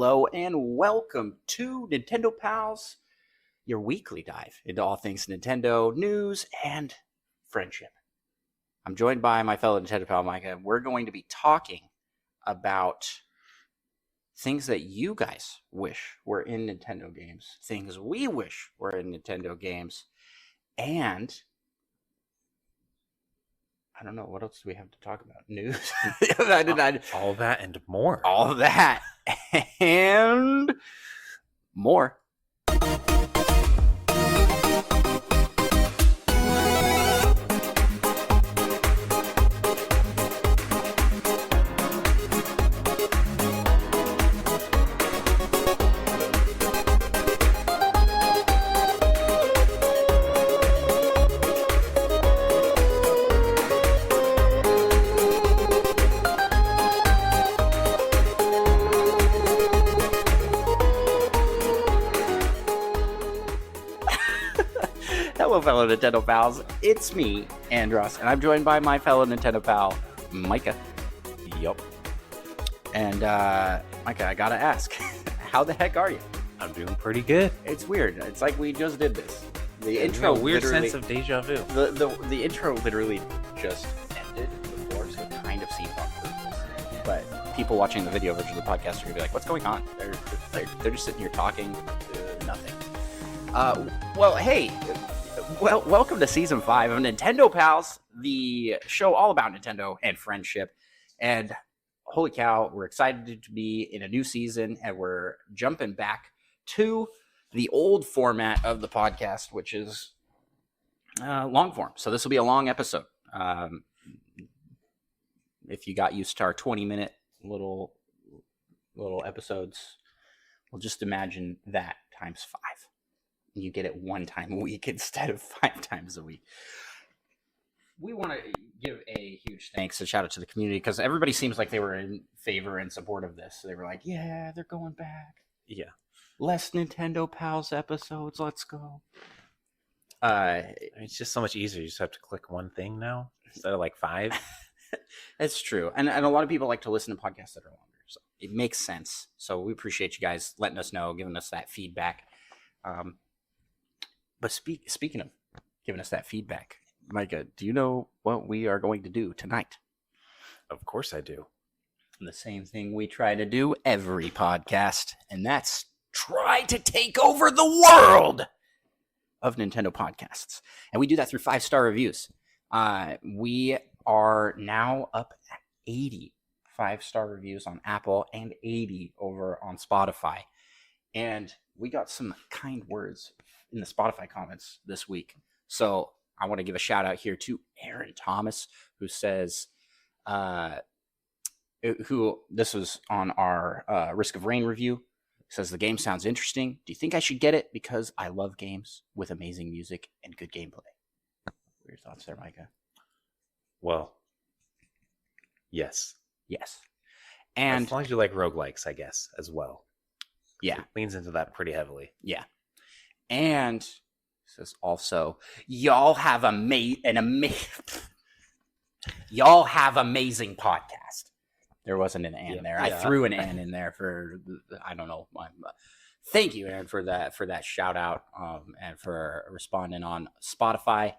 hello, and welcome to Nintendo Pals, your weekly dive into all things Nintendo news and friendship. I'm joined by my fellow Nintendo pal, Micah, and we're going to be talking about things that you guys wish were in Nintendo games, things we wish were in Nintendo games, and I don't know, what else do we have to talk about? News? All that and more. All that and more. Hello, fellow Nintendo pals. It's me, Andros, and I'm joined by my fellow Nintendo pal, Micah. Yup. And, Micah, I gotta ask, how the heck are you? I'm doing pretty good. It's weird. It's like we just did this. The It's intro a weird literally- sense of deja vu. The intro literally just ended before, so it kind of seemed on purpose. But people watching the video version of the podcast are gonna be like, "What's going on?" They're just sitting here talking nothing. Well, hey, welcome to season 5 of Nintendo Pals, the show all about Nintendo and friendship. And holy cow, we're excited to be in a new season, and we're jumping back to the old format of the podcast, which is long form. So this will be a long episode. If you got used to our 20-minute little episodes, well, just imagine that times 5. You get it one time a week instead of 5 times a week. We want to give a huge thanks and shout out to the community, because everybody seems like they were in favor and support of this. They were like, yeah, they're going back. Yeah. Less Nintendo Pals episodes. Let's go. It's just so much easier. You just have to click one thing now instead of like 5. That's true. And a lot of people like to listen to podcasts that are longer. So it makes sense. So we appreciate you guys letting us know, giving us that feedback. But speaking of giving us that feedback, Micah, do you know what we are going to do tonight? Of course I do. The same thing we try to do every podcast, and that's try to take over the world of Nintendo podcasts. And we do that through 5-star reviews. We are now up at 80 5-star reviews on Apple and 80 over on Spotify. And we got some kind words in the Spotify comments this week. So I want to give a shout out here to Aaron Thomas, who says, this was on our Risk of Rain review, says the game sounds interesting. Do you think I should get it? Because I love games with amazing music and good gameplay. What are your thoughts there, Micah? Well, yes. Yes. And as long as you like roguelikes, I guess, as well. Yeah. It leans into that pretty heavily. Yeah. And says also, y'all have y'all have amazing podcast. There wasn't an "and" there. I threw an "and" in there for, I don't know. Thank you, Aaron, for that shout out, and for responding on Spotify.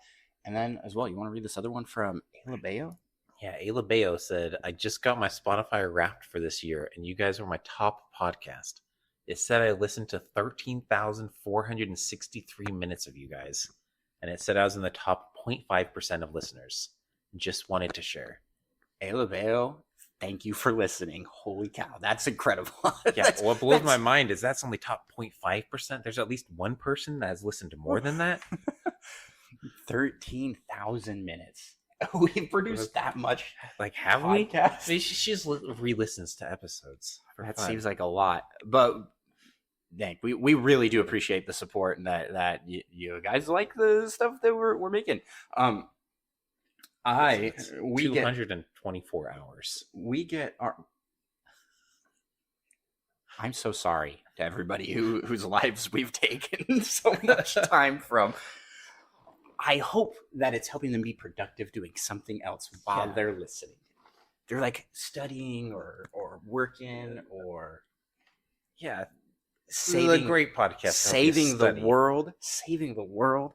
And then as well, you want to read this other one from Ayla Bayo? Yeah, Ayla Bayo said, I just got my Spotify Wrapped for this year, and you guys were my top podcast. It said I listened to 13,463 minutes of you guys, and it said I was in the top 0.5% of listeners. Just wanted to share. Ayla Bayo, thank you for listening. Holy cow, that's incredible. Yeah, what blows my mind is that's only top 0.5%. There's at least one person that has listened to more than that. 13,000 minutes. We've produced that much. Like, have podcast? we? She just re-listens to episodes. That seems like a lot, but dang, we really do appreciate the support and that you guys like the stuff that we're making. We 224 hours. We get our. I'm so sorry to everybody whose lives we've taken so much time from. I hope that it's helping them be productive doing something else while they're listening. They're like studying or working or Yeah, saving this is a great podcast. saving the world, saving the world.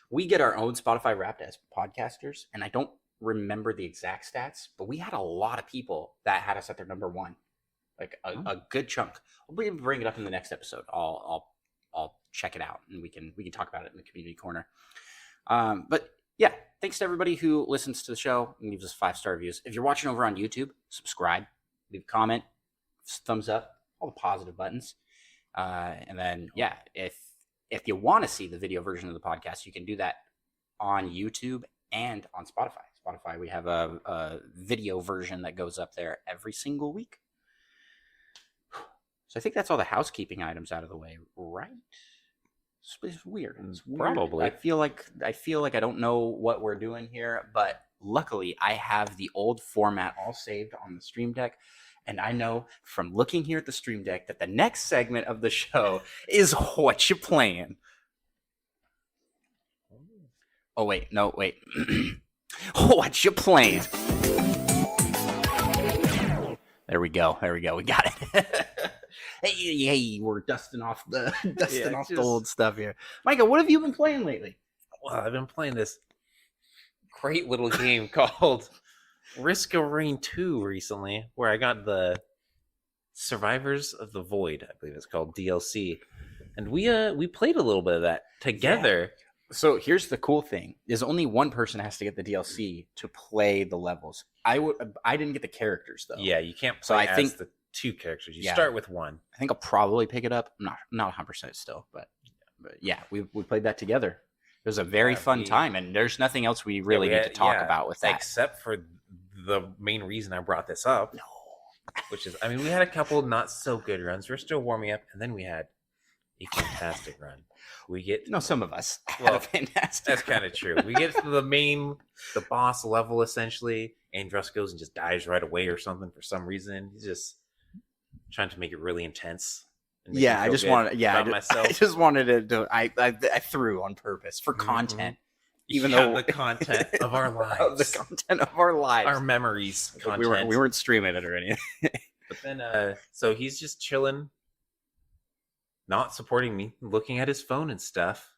We get our own Spotify Wrapped as podcasters, and I don't remember the exact stats, but we had a lot of people that had us at their number one, like a good chunk. We'll bring it up in the next episode. I'll check it out, and we can talk about it in the community corner. But yeah, thanks to everybody who listens to the show and gives us 5-star reviews. If you're watching over on YouTube, subscribe, leave a comment, thumbs up, all the positive buttons. And then, yeah, if you want to see the video version of the podcast, you can do that on YouTube and on Spotify. Spotify, we have a video version that goes up there every single week. So I think that's all the housekeeping items out of the way, right? It's weird. It's weird. Probably. I feel like I don't know what we're doing here, but luckily I have the old format all saved on the Stream Deck. And I know from looking here at the Stream Deck that the next segment of the show is What You Playing. Oh, wait. No, wait. What You Playing. There we go. We got it. hey, we're dusting off the old stuff here. Micah, what have you been playing lately? Well, I've been playing this great little game called Risk of Rain 2 recently, where I got the Survivors of the Void, I believe it's called, DLC. And we played a little bit of that together. Yeah. So here's the cool thing: is only one person has to get the DLC to play the levels. I didn't get the characters though. Yeah, you can't play so I as think the two characters. You start with one. I think I'll probably pick it up. I'm not 100% still, but yeah, we played that together. It was a very fun time, and there's nothing else we really need to talk about with that, except for the main reason I brought this up. No, which is, I mean, we had a couple not so good runs. We're still warming up, and then we had a fantastic run. We get some of us had a fantastic. That's kind of true. We get to the boss level essentially. Andros goes and just dies right away or something for some reason. He's just trying to make it really intense. Yeah, I just wanted. Yeah, myself. I just wanted to do. I threw on purpose for content. Even though the content of our lives, the content of our lives, our memories. We weren't streaming it or anything. But then, so he's just chilling, not supporting me, looking at his phone and stuff.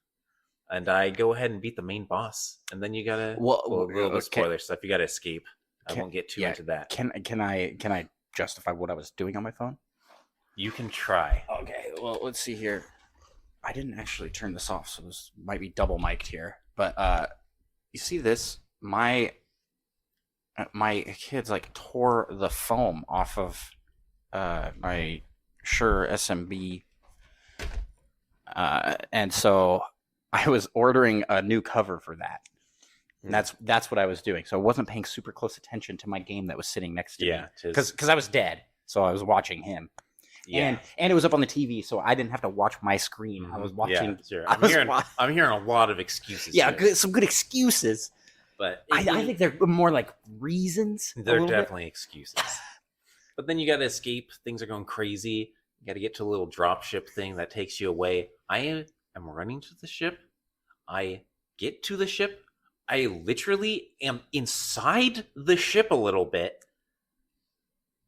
And I go ahead and beat the main boss. And then you gotta a little bit of spoiler stuff. You gotta escape. I won't get too into that. Can I justify what I was doing on my phone? You can try. Okay. Well, let's see here. I didn't actually turn this off, so this might be double mic'd here. But you see this? My kids like tore the foam off of my Shure SMB, and so I was ordering a new cover for that. And that's what I was doing. So I wasn't paying super close attention to my game that was sitting next to me. Because I was dead, so I was watching him. Yeah. And it was up on the TV, so I didn't have to watch my screen. I was watching. Yeah, sure. I'm hearing a lot of excuses. Yeah, some good excuses. But I think they're more like reasons. They're definitely excuses. But then you got to escape. Things are going crazy. You got to get to a little dropship thing that takes you away. I am running to the ship. I get to the ship. I literally am inside the ship a little bit.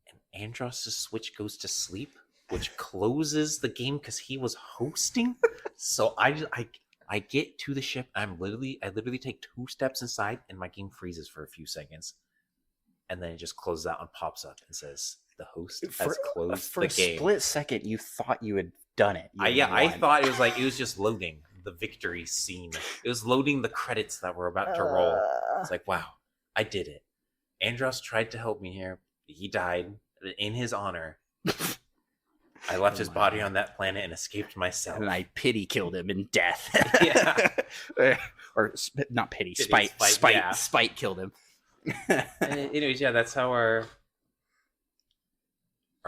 And Andros' Switch goes to sleep, which closes the game because he was hosting. So I get to the ship. I literally take 2 steps inside, and my game freezes for a few seconds, and then it just closes out and pops up and says the host has closed the game. For a split second, you thought you had done it. I thought it was just loading the victory scene. It was loading the credits that were about to roll. It's like, wow, I did it. Andros tried to help me here. He died. In his honor, I left his body on that planet and escaped myself. And I pity killed him in death. Or not pity, spite. Spite killed him. Anyways, yeah, that's how our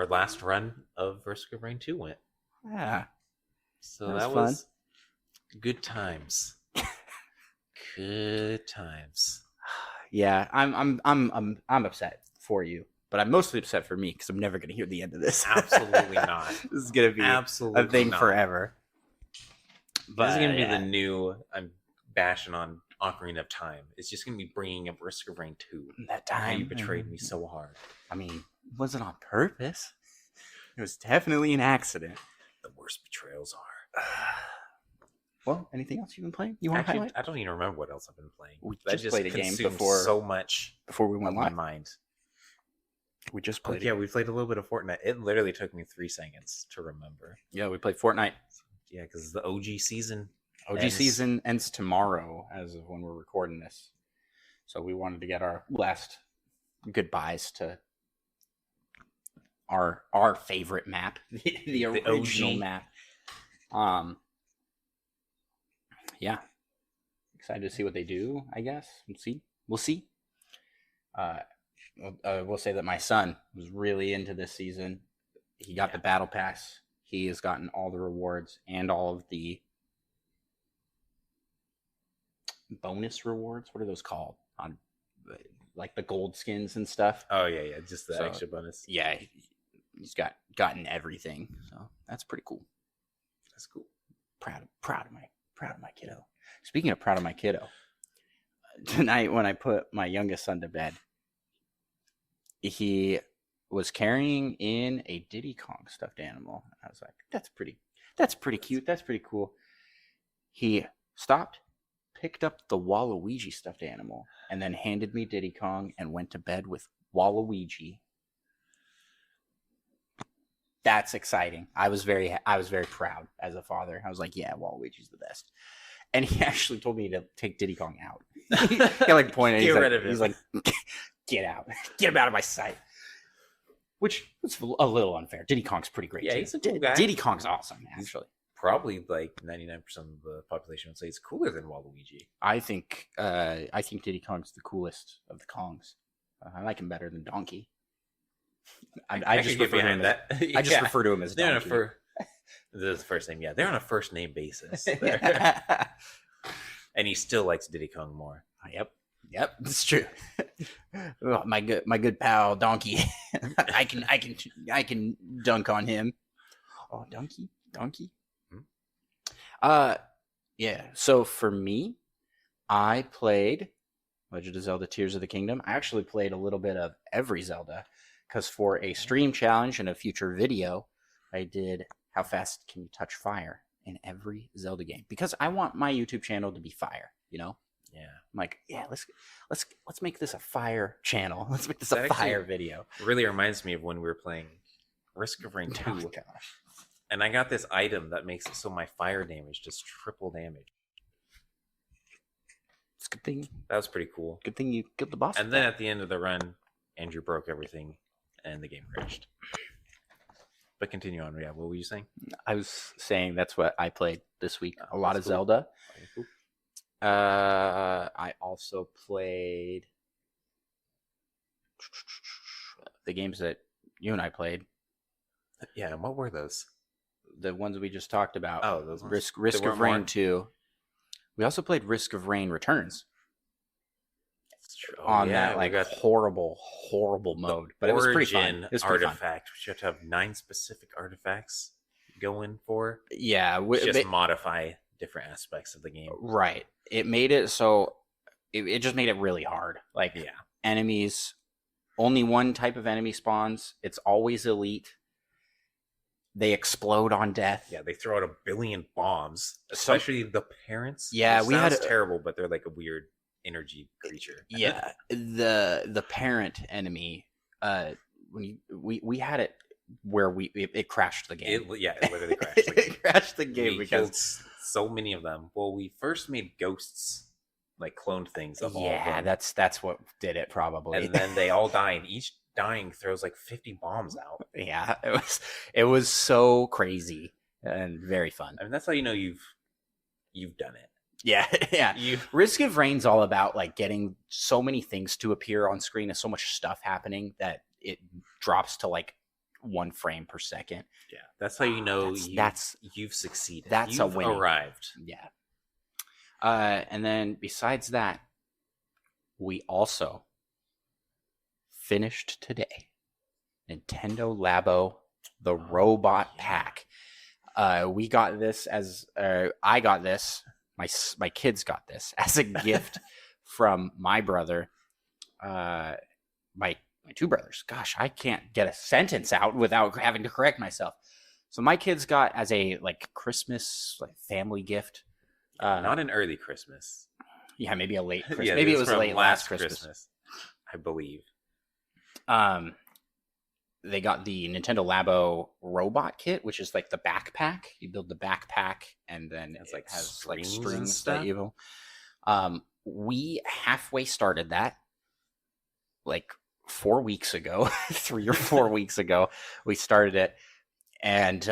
last run of Risk of Rain 2 went. Yeah. So that was good times. Good times. Yeah, I'm upset for you. But I'm mostly upset for me because I'm never going to hear the end of this. Absolutely not. This is going to be a thing forever. But this is going to be the new. I'm bashing on Ocarina of Time. It's just going to be bringing up Risk of Rain 2. That time you betrayed me so hard. I mean, it wasn't on purpose. It was definitely an accident. The worst betrayals are. Well, anything else you've been playing? You want to highlight? I don't even remember what else I've been playing. We That just played a game consumed before so much we of went my live. mind. We just Oh, played. yeah, we played a little bit of Fortnite. It literally took me 3 seconds to remember. Yeah, we played Fortnite. Yeah, because the OG season. Season ends tomorrow, as of when we're recording this. So we wanted to get our last goodbyes to our favorite map, the original OG map. Yeah, excited to see what they do. I guess we'll see. We'll say that my son was really into this season. He got the battle pass. He has gotten all the rewards and all of the bonus rewards. What are those called? On like the gold skins and stuff. Oh yeah, just the extra bonus. Yeah, he's gotten everything. So that's pretty cool. That's cool. Proud of my kiddo. Speaking of proud of my kiddo, tonight when I put my youngest son to bed, he was carrying in a Diddy Kong stuffed animal. I was like, that's pretty cute. That's pretty cool. He stopped, picked up the Waluigi stuffed animal, and then handed me Diddy Kong and went to bed with Waluigi. That's exciting. I was very proud as a father. I was like, yeah, Waluigi's the best. And he actually told me to take Diddy Kong out. He like pointed. Get rid of him. He's like, get out. Get him out of my sight. Which was a little unfair. Diddy Kong's pretty great. Yeah, too. he's a cool guy. Diddy Kong's awesome, actually. Probably like 99% of the population would say it's cooler than Waluigi. I think Diddy Kong's the coolest of the Kongs. I like him better than Donkey. I just refer to him that. I just refer to him as Donkey. The first name, yeah. They're on a first name basis. And he still likes Diddy Kong more. Yep, it's true. Oh, my good pal Donkey. I can dunk on him. Oh, Donkey. Yeah. So for me, I played Legend of Zelda: Tears of the Kingdom. I actually played a little bit of every Zelda because for a stream challenge and a future video, I did how fast can you touch fire in every Zelda game because I want my YouTube channel to be fire. You know. Yeah. I'm like, yeah, let's make this a fire channel. Let's make this a fire video. Really reminds me of when we were playing Risk of Rain 2. Oh, gosh. And I got this item that makes it so my fire damage does triple damage. It's a good thing. That was pretty cool. Good thing you killed the boss. And then at the end of the run, Andrew broke everything and the game crashed. But continue on. Yeah, what were you saying? I was saying that's what I played this week. A lot of cool. Zelda. Cool. I also played the games that you and I played. Yeah, and what were those? The ones we just talked about. Oh, those ones. Risk of Rain 2. We also played Risk of Rain Returns. That's true. On that horrible mode. But it was pretty fun. It was artifact. Which you have to have 9 specific artifacts going for. Yeah. Just modify different aspects of the game. Right. It made it so it just made it really hard. Like enemies, only one type of enemy spawns. It's always elite. They explode on death. Yeah, they throw out 1 billion bombs, especially the parents. Yeah, we had terrible, but they're like a weird energy creature. Yeah, the parent enemy. When we had it where it crashed the game. It literally crashed the game. It crashed the game because killed so many of them. Well, we first made ghosts, like cloned things of all of them. Yeah, that's what did it probably. And then they all die, and each dying throws like 50 bombs out. Yeah, it was so crazy and very fun. I mean, that's how you know you've done it. Yeah. Risk of Rain's all about like getting so many things to appear on screen and so much stuff happening that it drops to like 1 frame per second. Yeah, that's how you know you've succeeded. You've a win. Arrived. Yeah. And then besides that, we also finished today Nintendo Labo, the robot pack. We got this I got this. My kids got this as a gift from my brother. My my two brothers. Gosh, I can't get a sentence out without having to correct myself. So my kids got as a like Christmas like family gift. Not an early Christmas. Yeah, maybe a late Christmas. Yeah, maybe it this was from late last Christmas. I believe. They got the Nintendo Labo robot kit, which is like the backpack. You build the backpack, and then It's it like has strings like and strings stuff? that you. We halfway started that, like 4 weeks ago, 3 or 4 weeks ago. We started it, and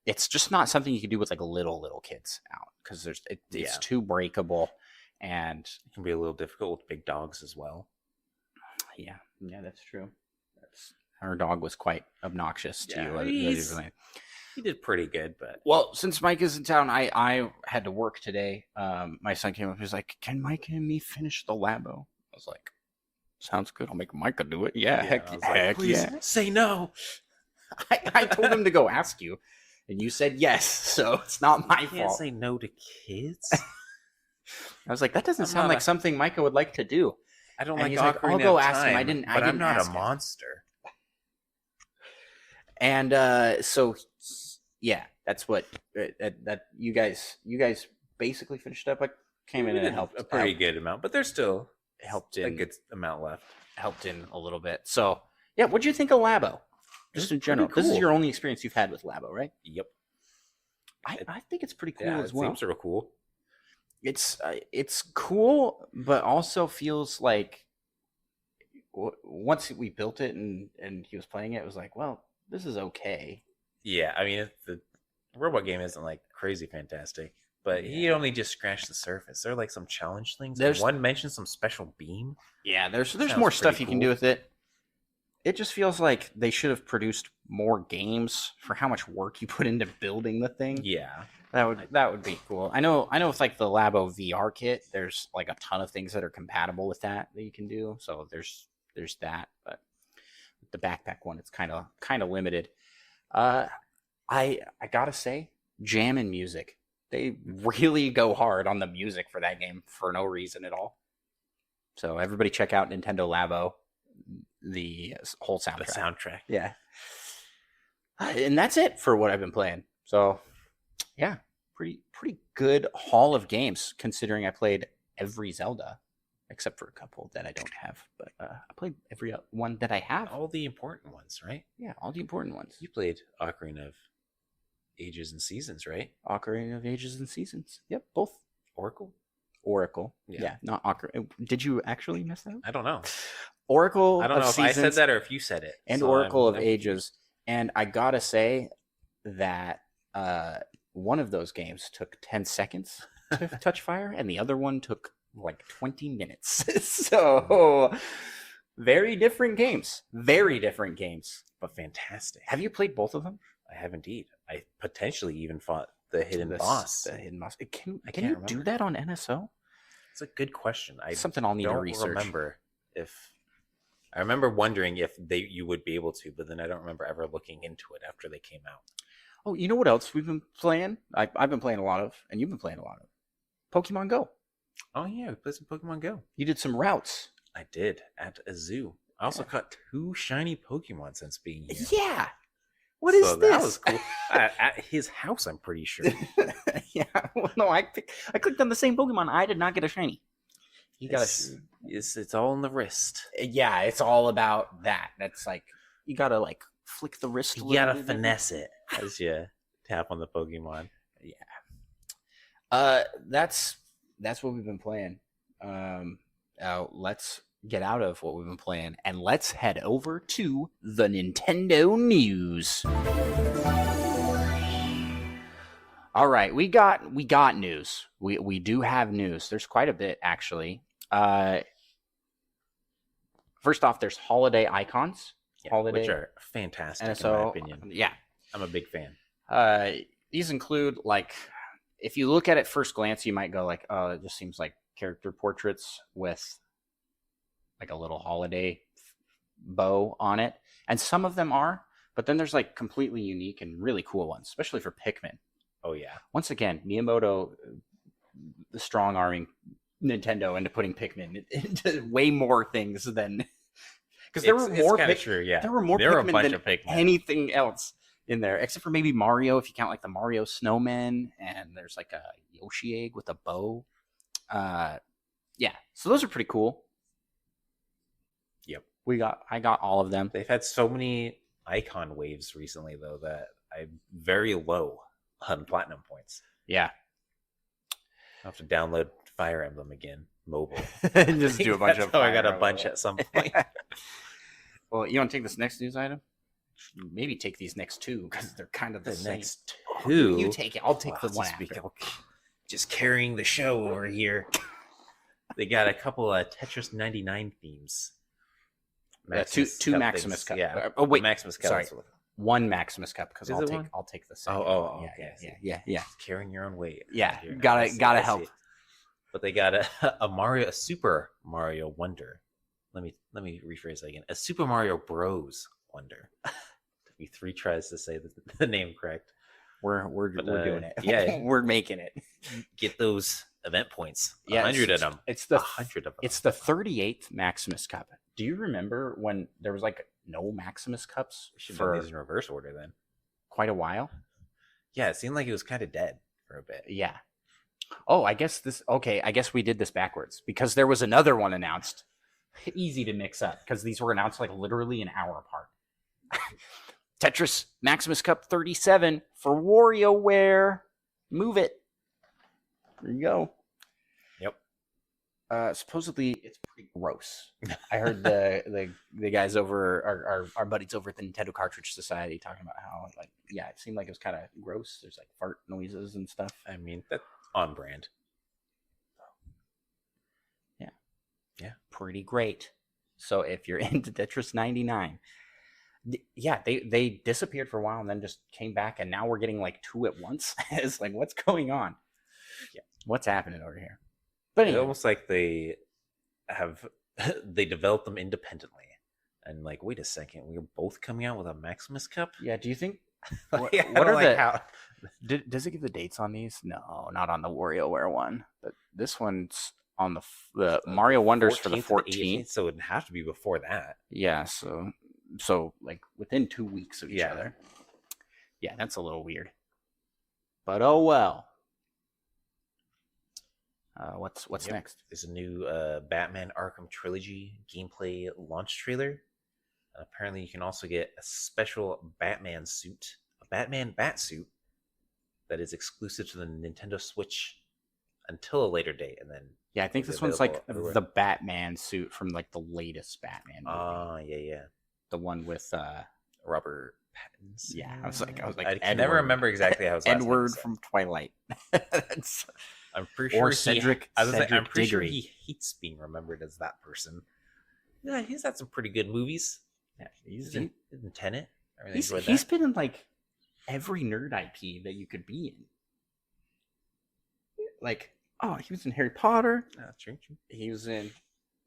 it's just not something you can do with like little kids out because it's Yeah. too breakable, and It can be a little difficult with big dogs as well. yeah, that's true. Our dog was quite obnoxious to you. He did pretty good, but Well, since Mike is in town, I had to work today. My son came up. He was like, "Can Mike and me finish the Labo?" I was like, "Sounds good. I'll make Micah do it." Yeah, I was like, heck please yeah. say no. I told him to go ask you, and you said yes. So it's not my You can't fault. say no to kids. I was like, that doesn't I'm sound not like something Micah would like to do. I don't And like he's like, Ocarina I'll go of ask him. Time, I didn't but I'm not a ask him. monster. And so yeah, that's what that you guys basically finished up. I came in We and did helped a pretty good amount, but there's still helped a in good amount left. helped in a little bit. So yeah, what'd you think of Labo? Just in general, pretty this is cool. your only experience you've had with Labo, right? Yep. I think it's pretty cool Yeah, as it well. seems real cool. It's cool, but also feels like once we built it and he was playing it, it was like, well, this is okay. Yeah, I mean, the robot game isn't like crazy fantastic, but he only just scratched the surface. There are like some challenge things. One mentioned some special beam. Yeah, there's Sounds more stuff pretty you can do cool. with it. It just feels like they should have produced more games for how much work you put into building the thing. Yeah. That would be cool. I know with like the Labo VR kit, there's like a ton of things that are compatible with that you can do. So there's that, but with the backpack one, it's kind of limited. I gotta say, jam and music. They really go hard on the music for that game for no reason at all. So everybody check out Nintendo Labo, the whole soundtrack. The soundtrack. Yeah. And that's it for what I've been playing. So yeah, pretty good haul of games considering I played every Zelda except for a couple that I don't have. But I played every one that I have. All the important ones, right? Yeah, all the important ones. You played Ocarina of Ages and Seasons, right? Ocarina of Ages and Seasons. Yep, both. Oracle? Yeah, not Ocarina. Did you actually miss that? I don't know. Oracle I don't of know if I Seasons said that or if you said it. and So Oracle of I'm Ages. And I gotta say that one of those games took 10 seconds to touch fire, and the other one took like 20 minutes. So very different games. but fantastic. Have you played both of them? I have indeed. I potentially even fought the hidden boss. The hidden boss. Can I you can't do remember. that on NSO? It's a good question. I Something I'll need to don't research. remember if I remember wondering if you would be able to, but then I don't remember ever looking into it after they came out. Oh, you know what else we've been playing? I've been playing a lot of, and you've been playing a lot of Pokemon Go. Oh yeah, we played some Pokemon Go. You did some routes. I did at a zoo. I also caught 2 shiny Pokemon since being here. Yeah. What is this? That was cool. At his house, I'm pretty sure. Yeah. Well, no, I clicked on the same Pokemon. I did not get a shiny. You gotta. It's all in the wrist. Yeah, it's all about that. That's like you gotta like flick the wrist. You gotta finesse it as you tap on the Pokemon. Yeah. That's what we've been playing. Let's get out of what we've been playing and let's head over to the Nintendo news. All right, we got news. We do have news. There's quite a bit actually. First off, there's Holiday Icons. Holiday, which are fantastic NSO, in my opinion. Yeah, I'm a big fan. These include like, if you look at it first glance, you might go like, oh, it just seems like character portraits with like a little holiday bow on it. And some of them are, but then there's like completely unique and really cool ones, especially for Pikmin. Oh yeah. Once again, Miyamoto, the strong-arming Nintendo into putting Pikmin into way more things than because there were more. True, yeah. There were more There were a Pikmin bunch than of Pikmin. anything else in there, except for maybe Mario, if you count like the Mario snowman, and there's like a Yoshi egg with a bow. Yeah, so those are pretty cool. Yep. I got all of them. They've had so many icon waves recently, though, that I'm very low on platinum points. Yeah. I'll have to download Fire Emblem again, mobile. And just do a bunch of. I got a bunch at some point. Well, you want to take this next news item? Maybe take these next two because they're kind of the same. Next two. You take it. I'll take the one after. Just carrying the show over here. They got a couple of Tetris 99 themes. Two Maximus Cup. Yeah. Oh wait, Maximus Cup. Sorry, one Maximus Cup because I'll take the second. Okay. Yeah. Carrying your own weight. Yeah, gotta help. But they got a Super Mario Wonder. Let me rephrase that again. A Super Mario Bros. Wonder. Took me 3 tries to say the name correct. We're doing it. Yeah, we're making it. Get those event points. Yeah, 100 of them. It's the 100 of them. It's the 38th Maximus Cup. Do you remember when there was like no Maximus Cups for these in reverse order then? Quite a while. Yeah, it seemed like it was kind of dead for a bit. Yeah. Oh, I guess we did this backwards because there was another one announced. Easy to mix up because these were announced like literally an hour apart. Tetris Maximus Cup 37 for WarioWare. Move it. There you go. Yep. Supposedly it's pretty gross. I heard the guys over our buddies over at the Nintendo Cartridge Society talking about how it seemed like it was kind of gross. There's like fart noises and stuff. I mean, that's on brand. Yeah, pretty great. So if you're into Tetris 99, yeah, they disappeared for a while and then just came back, and now we're getting like 2 at once. It's like, what's going on? Yeah, what's happening over here? But anyway. It's almost like they developed them independently, and like, wait a second, we're both coming out with a Maximus Cup. Yeah, do you think? What are how? Does it give the dates on these? No, not on the WarioWare one, but this one's on the Mario Wonders for the 14th. So it'd have to be before that. Yeah, so like within 2 weeks of each other. Yeah, that's a little weird. But oh well. What's next? There's a new Batman Arkham Trilogy gameplay launch trailer. Apparently, you can also get a special Batman suit, a Batman bat suit, that is exclusive to the Nintendo Switch until a later date, and then I think this one's like everywhere. The Batman suit from like the latest Batman movie. Oh, yeah. The one with Robert Pattinson. Yeah, I was like I can never remember exactly how his last Edward name is. from Twilight. I'm pretty sure Cedric. I'm pretty sure he hates being remembered as that person. Yeah, he's had some pretty good movies. Yeah, he's in Tenet. He's been in like every nerd IP that you could be in. Like, he was in Harry Potter. True. He was in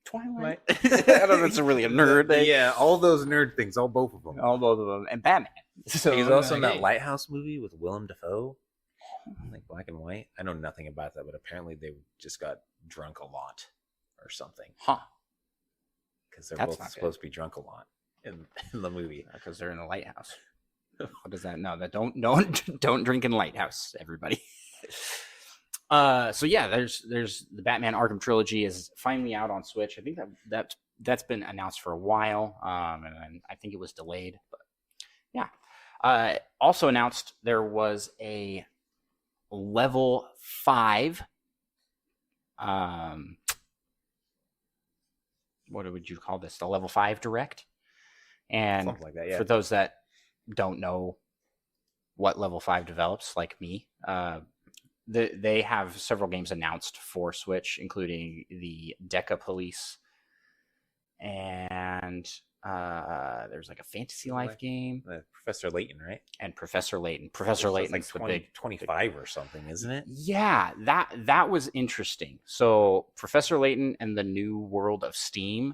Twilight. I don't know if it's really a nerd thing. Yeah, all those nerd things, both of them. And Batman. So he's also in that Lighthouse movie with Willem Dafoe, like black and white. I know nothing about that, but apparently they just got drunk a lot or something. Huh. Because they're both supposed to be drunk a lot in the movie. Because they're in a lighthouse. What does that? No, that don't drink in Lighthouse, everybody. So yeah, there's the Batman Arkham Trilogy is finally out on Switch. I think that's been announced for a while, and I think it was delayed. But yeah, also announced there was a level 5. What would you call this? The level 5 direct. And something like that, yeah. For those that don't know what level 5 develops, like me, they have several games announced for Switch, including the Deca Police, and there's like a Fantasy Life game. Professor Layton, right? And Professor Layton. Professor Layton's like 25 or something, isn't it? Yeah, that was interesting. So Professor Layton and the New World of Steam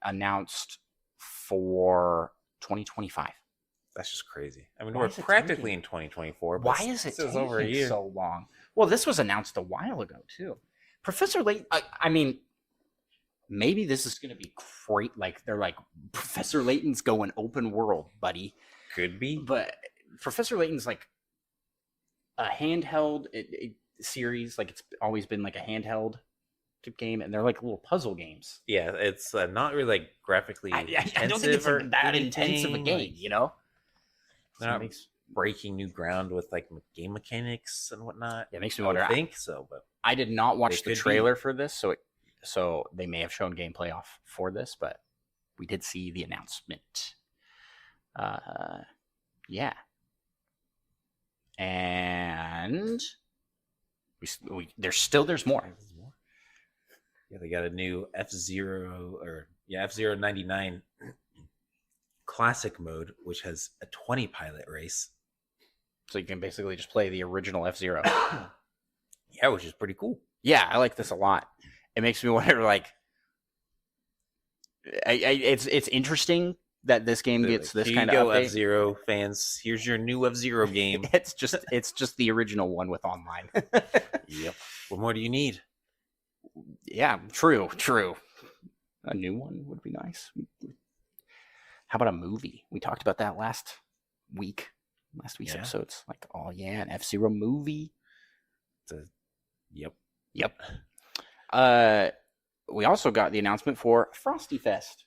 announced for 2025. That's just crazy. I mean, we're practically in 2024. But why is it taking over a year? So long? Well, this was announced a while ago too. Professor Layton. I mean, maybe this is going to be great. Like they're like Professor Layton's going open world, buddy. Could be. But Professor Layton's like a handheld series. Like it's always been like a handheld game, and they're like little puzzle games. Yeah, it's not really like graphically I don't think it's intensive or that anything. intense of a game, Like, you know? they're not breaking new ground with like game mechanics and whatnot. Yeah, it makes me I would wonder. think so, but I did not watch They the could trailer for this, so they may have shown gameplay off for this, but we did see the announcement. Yeah, and there's more. yeah, they got a new F-Zero 99 classic mode, which has a 20 pilot race. So you can basically just play the original F-Zero. Yeah, which is pretty cool. Yeah, I like this a lot. It makes me wonder, like, it's interesting that this game gets this kind of update. F-Zero fans, here's your new F-Zero game. It's just the original one with online. Yep. What more do you need? Yeah, true. A new one would be nice. How about a movie? We talked about that last week's episodes. Like, oh yeah, an F-Zero movie. Yep. We also got the announcement for Frosty Fest.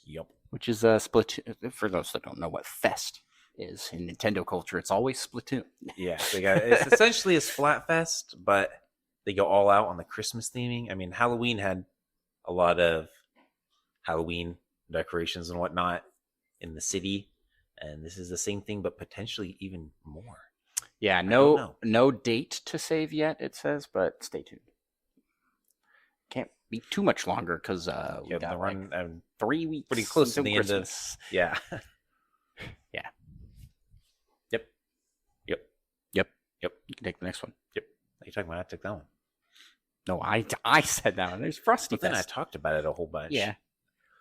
Yep. Which is Splatoon. For those that don't know what Fest is in Nintendo culture, it's always Splatoon. Yeah, it's essentially a Splatfest, but they go all out on the Christmas theming. I mean, Halloween had a lot of Halloween decorations and whatnot in the city, and this is the same thing, but potentially even more. Yeah, no date to save yet, it says, but stay tuned. Can't be too much longer because we got like 3 weeks. Pretty close to the Christmas. end of. Yeah. Yep. You can take the next one. Yep. Are you talking about? I took that one. No, I said that one. There's Frosty But then Fest. I talked about it a whole bunch. Yeah.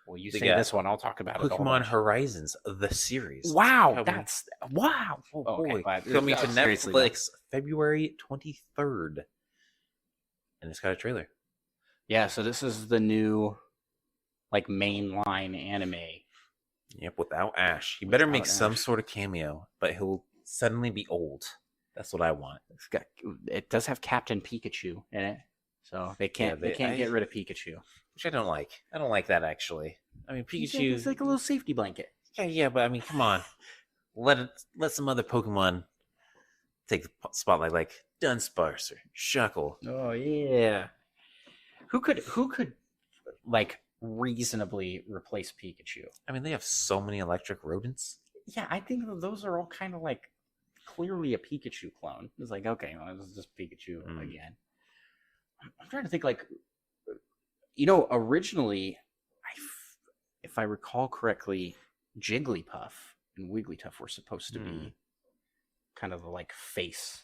Well, you They say got this one, I'll talk about it. Pokemon Horizons, the series. Wow, wow. Oh, Okay, boy. Coming to Netflix February 23rd. And it's got a trailer. Yeah, so this is the new, like, mainline anime. Yep, without Ash. He better make some sort of cameo, but he'll suddenly be old. That's what I want. It does have Captain Pikachu in it, so they can't get rid of Pikachu. Which I don't like. I don't like that, actually. I mean, Pikachu... It's like a little safety blanket. Yeah, but I mean, come on. Let some other Pokemon take the spotlight, like Dunsparce or Shuckle. Oh, yeah. Who could like reasonably replace Pikachu? I mean, they have so many electric rodents. Yeah, I think those are all kind of like clearly a Pikachu clone. It's like, okay, well, this is just Pikachu again. I'm trying to think, like, originally, if I recall correctly, Jigglypuff and Wigglytuff were supposed to be kind of the like face.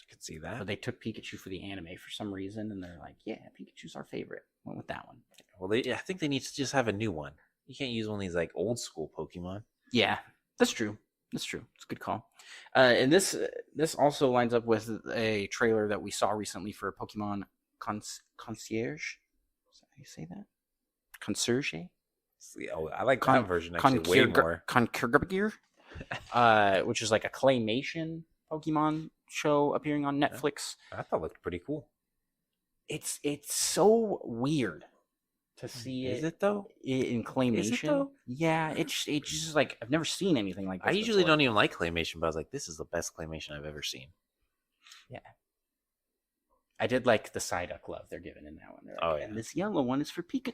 I could see that. But they took Pikachu for the anime for some reason, and they're like, yeah, Pikachu's our favorite. Went with that one. Well, I think they need to just have a new one. You can't use one of these like old school Pokemon. Yeah, that's true. It's a good call. And this also lines up with a trailer that we saw recently for Pokemon Concierge. Is that how you say that? Concierge? Oh, I like that version actually way more. Concierge, which is like a claymation Pokemon show appearing on Netflix. I thought it looked pretty cool. It's so weird to see it. Is it though? In claymation? Is it though? Yeah, it's just like I've never seen anything like this. I usually don't even like claymation, but I was like, this is the best claymation I've ever seen. Yeah. I did like the Psyduck love they're giving in that one. Like, and this yellow one is for Pikachu.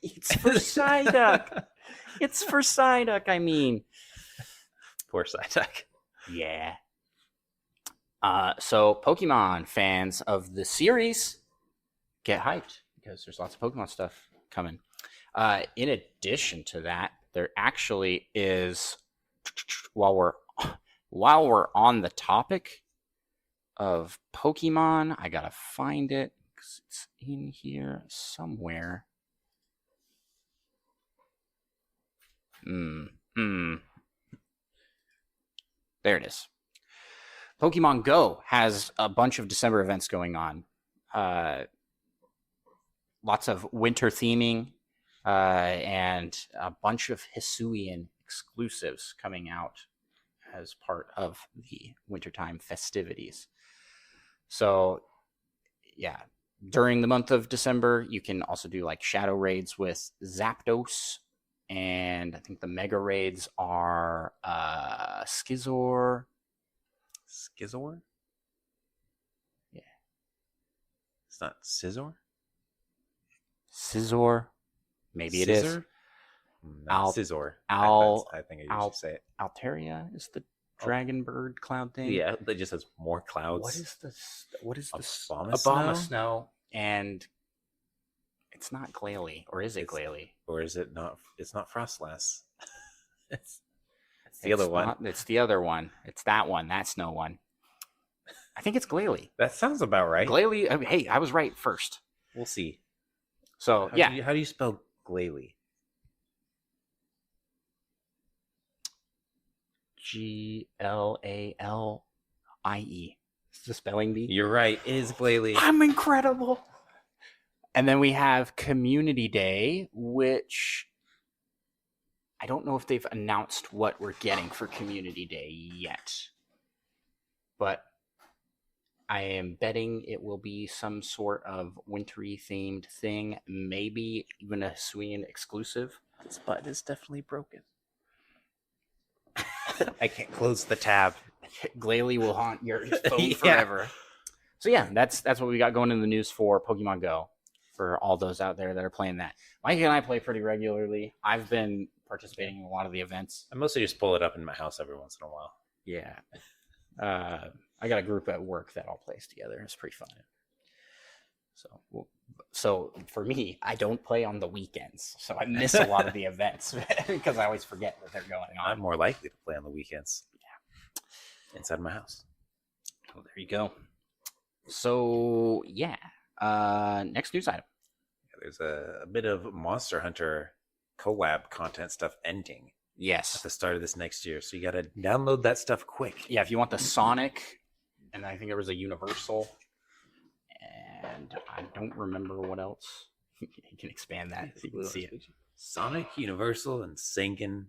It's for Psyduck. It's for Psyduck, I mean. Poor Psyduck. Yeah. So Pokemon fans of the series, get hyped because there's lots of Pokemon stuff coming. In addition to that, there actually is, while we're on the topic of Pokemon, I gotta find it because it's in here somewhere. There it is. Pokemon Go has a bunch of December events going on. lots of winter theming, and a bunch of Hisuian exclusives coming out as part of the wintertime festivities. So, yeah, during the month of December, you can also do like shadow raids with Zapdos, and I think the mega raids are Skizor. Skizor? Yeah. It's not Scizor? Scizor. Maybe it is. Scizor? No, Al- Scizor. Al- I think I usually say it. Altaria is the dragon bird cloud thing. Yeah, that just has more clouds. What is this? Abomasnow? Snow, and it's not Glalie, or is it Glalie? Or is it not? It's not Frostlass. it's the other one. It's the other one. It's that one. That snow one. I think it's Glalie. That sounds about right. Glalie. Hey, I was right first. We'll see. So How do you spell Glalie? Glalie. Is the spelling bee? You're right. It is Glalie. I'm incredible. And then we have Community Day, which I don't know if they've announced what we're getting for Community Day yet. But I am betting it will be some sort of wintry themed thing, maybe even a Hisuian exclusive. This button is definitely broken. I can't close the tab. Glalie will haunt your phone forever. So yeah, that's what we got going in the news for Pokemon Go. For all those out there that are playing that, Mike and I play pretty regularly. I've been participating in a lot of the events. I mostly just pull it up in my house every once in a while. Yeah, I got a group at work that all plays together. It's pretty fun. So for me, I don't play on the weekends, so I miss a lot of the events because I always forget that they're going on. I'm more likely to play on the weekends. Yeah, inside my house. Oh, there you go. So yeah, next news item. There's a bit of Monster Hunter collab content stuff ending. Yes, at the start of this next year, so you got to download that stuff quick. Yeah, if you want the Sonic, and I think there was a Universal, and I don't remember what else. You can expand that so you can see it. Sonic, Universal, and singing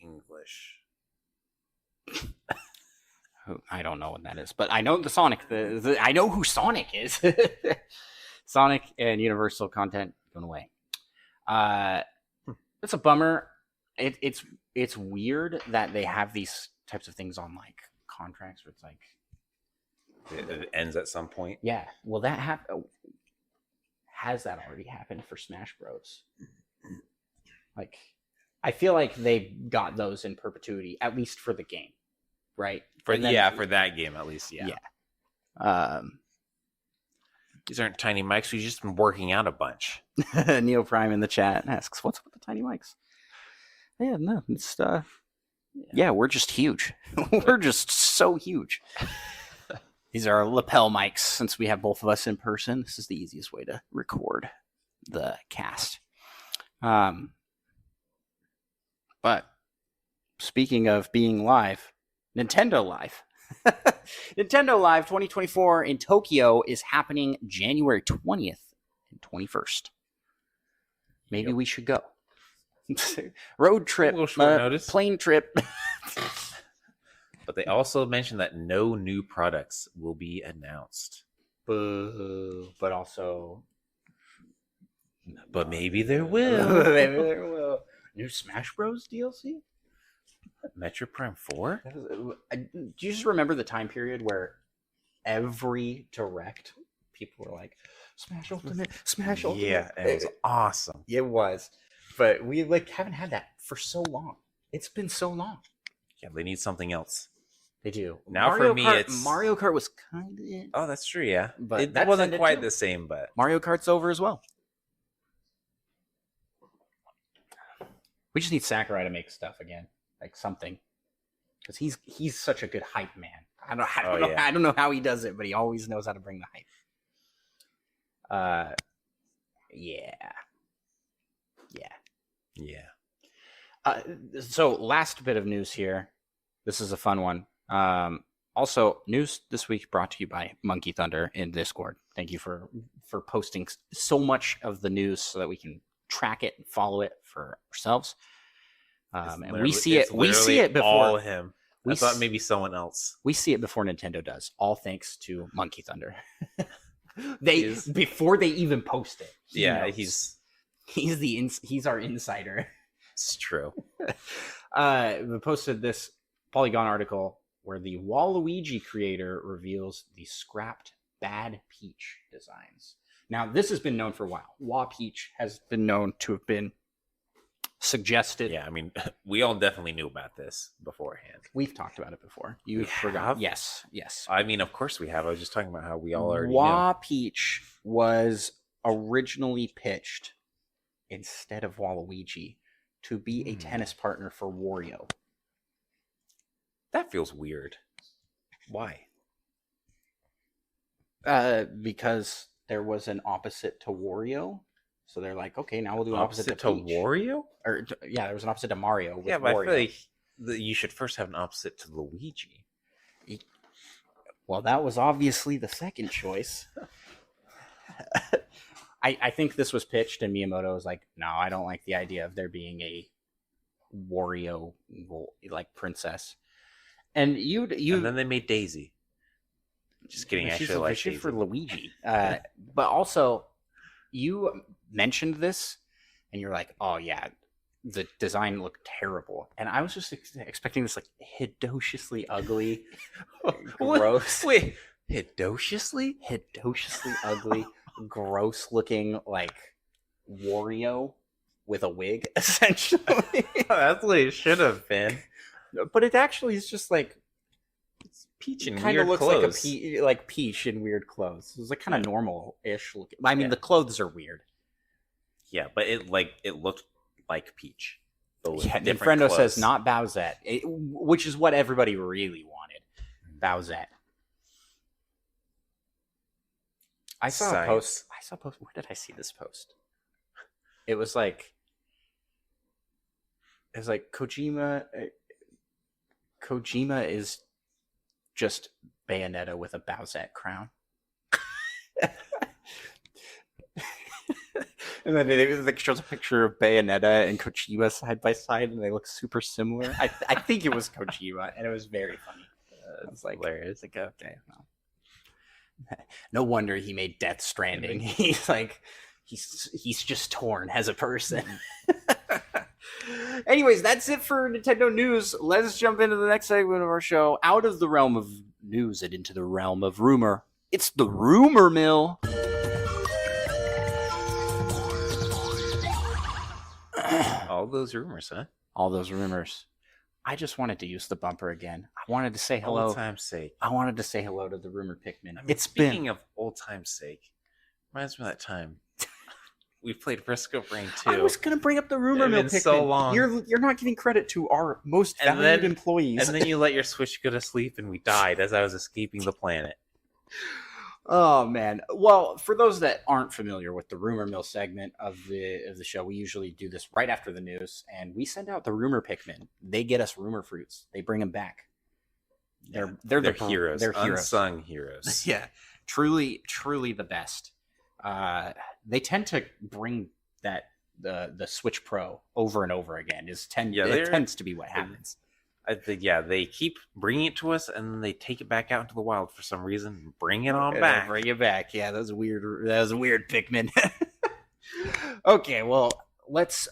English. I don't know what that is, but I know the Sonic. I know who Sonic is. Sonic and Universal content going away. It's a bummer. It's weird that they have these types of things on like contracts where it's like it ends at some point. Yeah. Well, that has that already happened for Smash Bros. Like, I feel like they got those in perpetuity, at least for the game, right? For that game at least. Yeah. These aren't tiny mics. We've just been working out a bunch. Neo Prime in the chat asks, "What's with the tiny mics?" Yeah, no, it's yeah, we're just huge. We're just so huge. These are our lapel mics. Since we have both of us in person, this is the easiest way to record the cast. But speaking of being live, Nintendo Live. Nintendo Live 2024 in Tokyo is happening January 20th and 21st. Maybe we should go. Road trip, plane trip. But they also mentioned that no new products will be announced. Boo. But also... But maybe there will. Maybe there will. New Smash Bros. DLC? Metroid Prime 4? Do you just remember the time period where every direct people were like, Smash Ultimate, Smash Ultimate? Yeah, it was awesome. It was. But we haven't had that for so long. It's been so long. Yeah, they need something else. They do. Now Mario for me, Kart, it's... Mario Kart was kind of it. Oh, that's true, yeah. But that wasn't quite the same, but... Mario Kart's over as well. We just need Sakurai to make stuff again. Like something. Because he's such a good hype man. I don't know how he does it, but he always knows how to bring the hype. So last bit of news here. This is a fun one. Also, news this week brought to you by Monkey Thunder in Discord. Thank you for posting so much of the news so that we can track it and follow it for ourselves. And we see it before all him. We I thought maybe someone else. We see it before Nintendo does. All thanks to Monkey Thunder. Before they even post it. He's our insider. It's true. We posted this Polygon article where the Waluigi creator reveals the scrapped Bad Peach designs. Now, this has been known for a while. WaPeach has been known to have been suggested. Yeah, I mean, we all definitely knew about this beforehand. We've talked about it before. You forgot? Yes. I mean, of course we have. I was just talking about how we all already WaPeach was originally pitched instead of Waluigi to be a tennis partner for Wario. That feels weird. Why? Because there was an opposite to Wario. So they're like, okay, now we'll do an opposite to Wario? Or there was an opposite to Mario. With but Wario. I feel like you should first have an opposite to Luigi. Well, that was obviously the second choice. I think this was pitched, and Miyamoto was like, no, I don't like the idea of there being a Wario like princess. And and then they made Daisy. Just kidding. Actually, like Daisy for Luigi. But also, you mentioned this, and you're like, oh yeah, the design looked terrible, and I was just expecting this like hideously ugly, gross. Wait, hideously ugly, gross looking like Wario with a wig, essentially. That's what it should have been. But it actually is just like it's Peach in kind weird of looks clothes. like Peach in weird clothes. It was like kind of normal-ish looking. I mean, the clothes are weird. Yeah, but it looked like Peach. Nintendo says not Bowsette, which is what everybody really wanted. Bowsette. I saw a post. Where did I see this post? It was like Kojima. Kojima is just Bayonetta with a Bowsette crown. And then it shows a picture of Bayonetta and Kojima side by side, and they look super similar. I think it was Kojima, and it was very funny. It's like hilarious. Like, okay, no wonder he made Death Stranding. He's like, he's just torn as a person. Anyways, that's it for Nintendo news. Let's jump into the next segment of our show. Out of the realm of news and into the realm of rumor. It's the rumor mill. All those rumors, huh? All those rumors. I just wanted to use the bumper again. I wanted to say hello. Old time's sake. I wanted to say hello to the rumor Pikmin. I mean, speaking of old time's sake, reminds me of that time we played Risk of Rain 2. I was going to bring up the rumor mill Pikmin. So long. You're not giving credit to our most valued employees. And then you let your Switch go to sleep, and we died as I was escaping the planet. Oh man! Well, for those that aren't familiar with the rumor mill segment of the show, we usually do this right after the news, and we send out the rumor Pikmin. They get us rumor fruits. They bring them back. They're the heroes. They're heroes. Unsung heroes. Yeah, truly the best. They tend to bring that the Switch Pro over and over again. It tends to be what happens. I think, they keep bringing it to us, and then they take it back out into the wild for some reason. Bring it on back. Bring it back. Yeah, that was a weird Pikmin. Okay, well, let's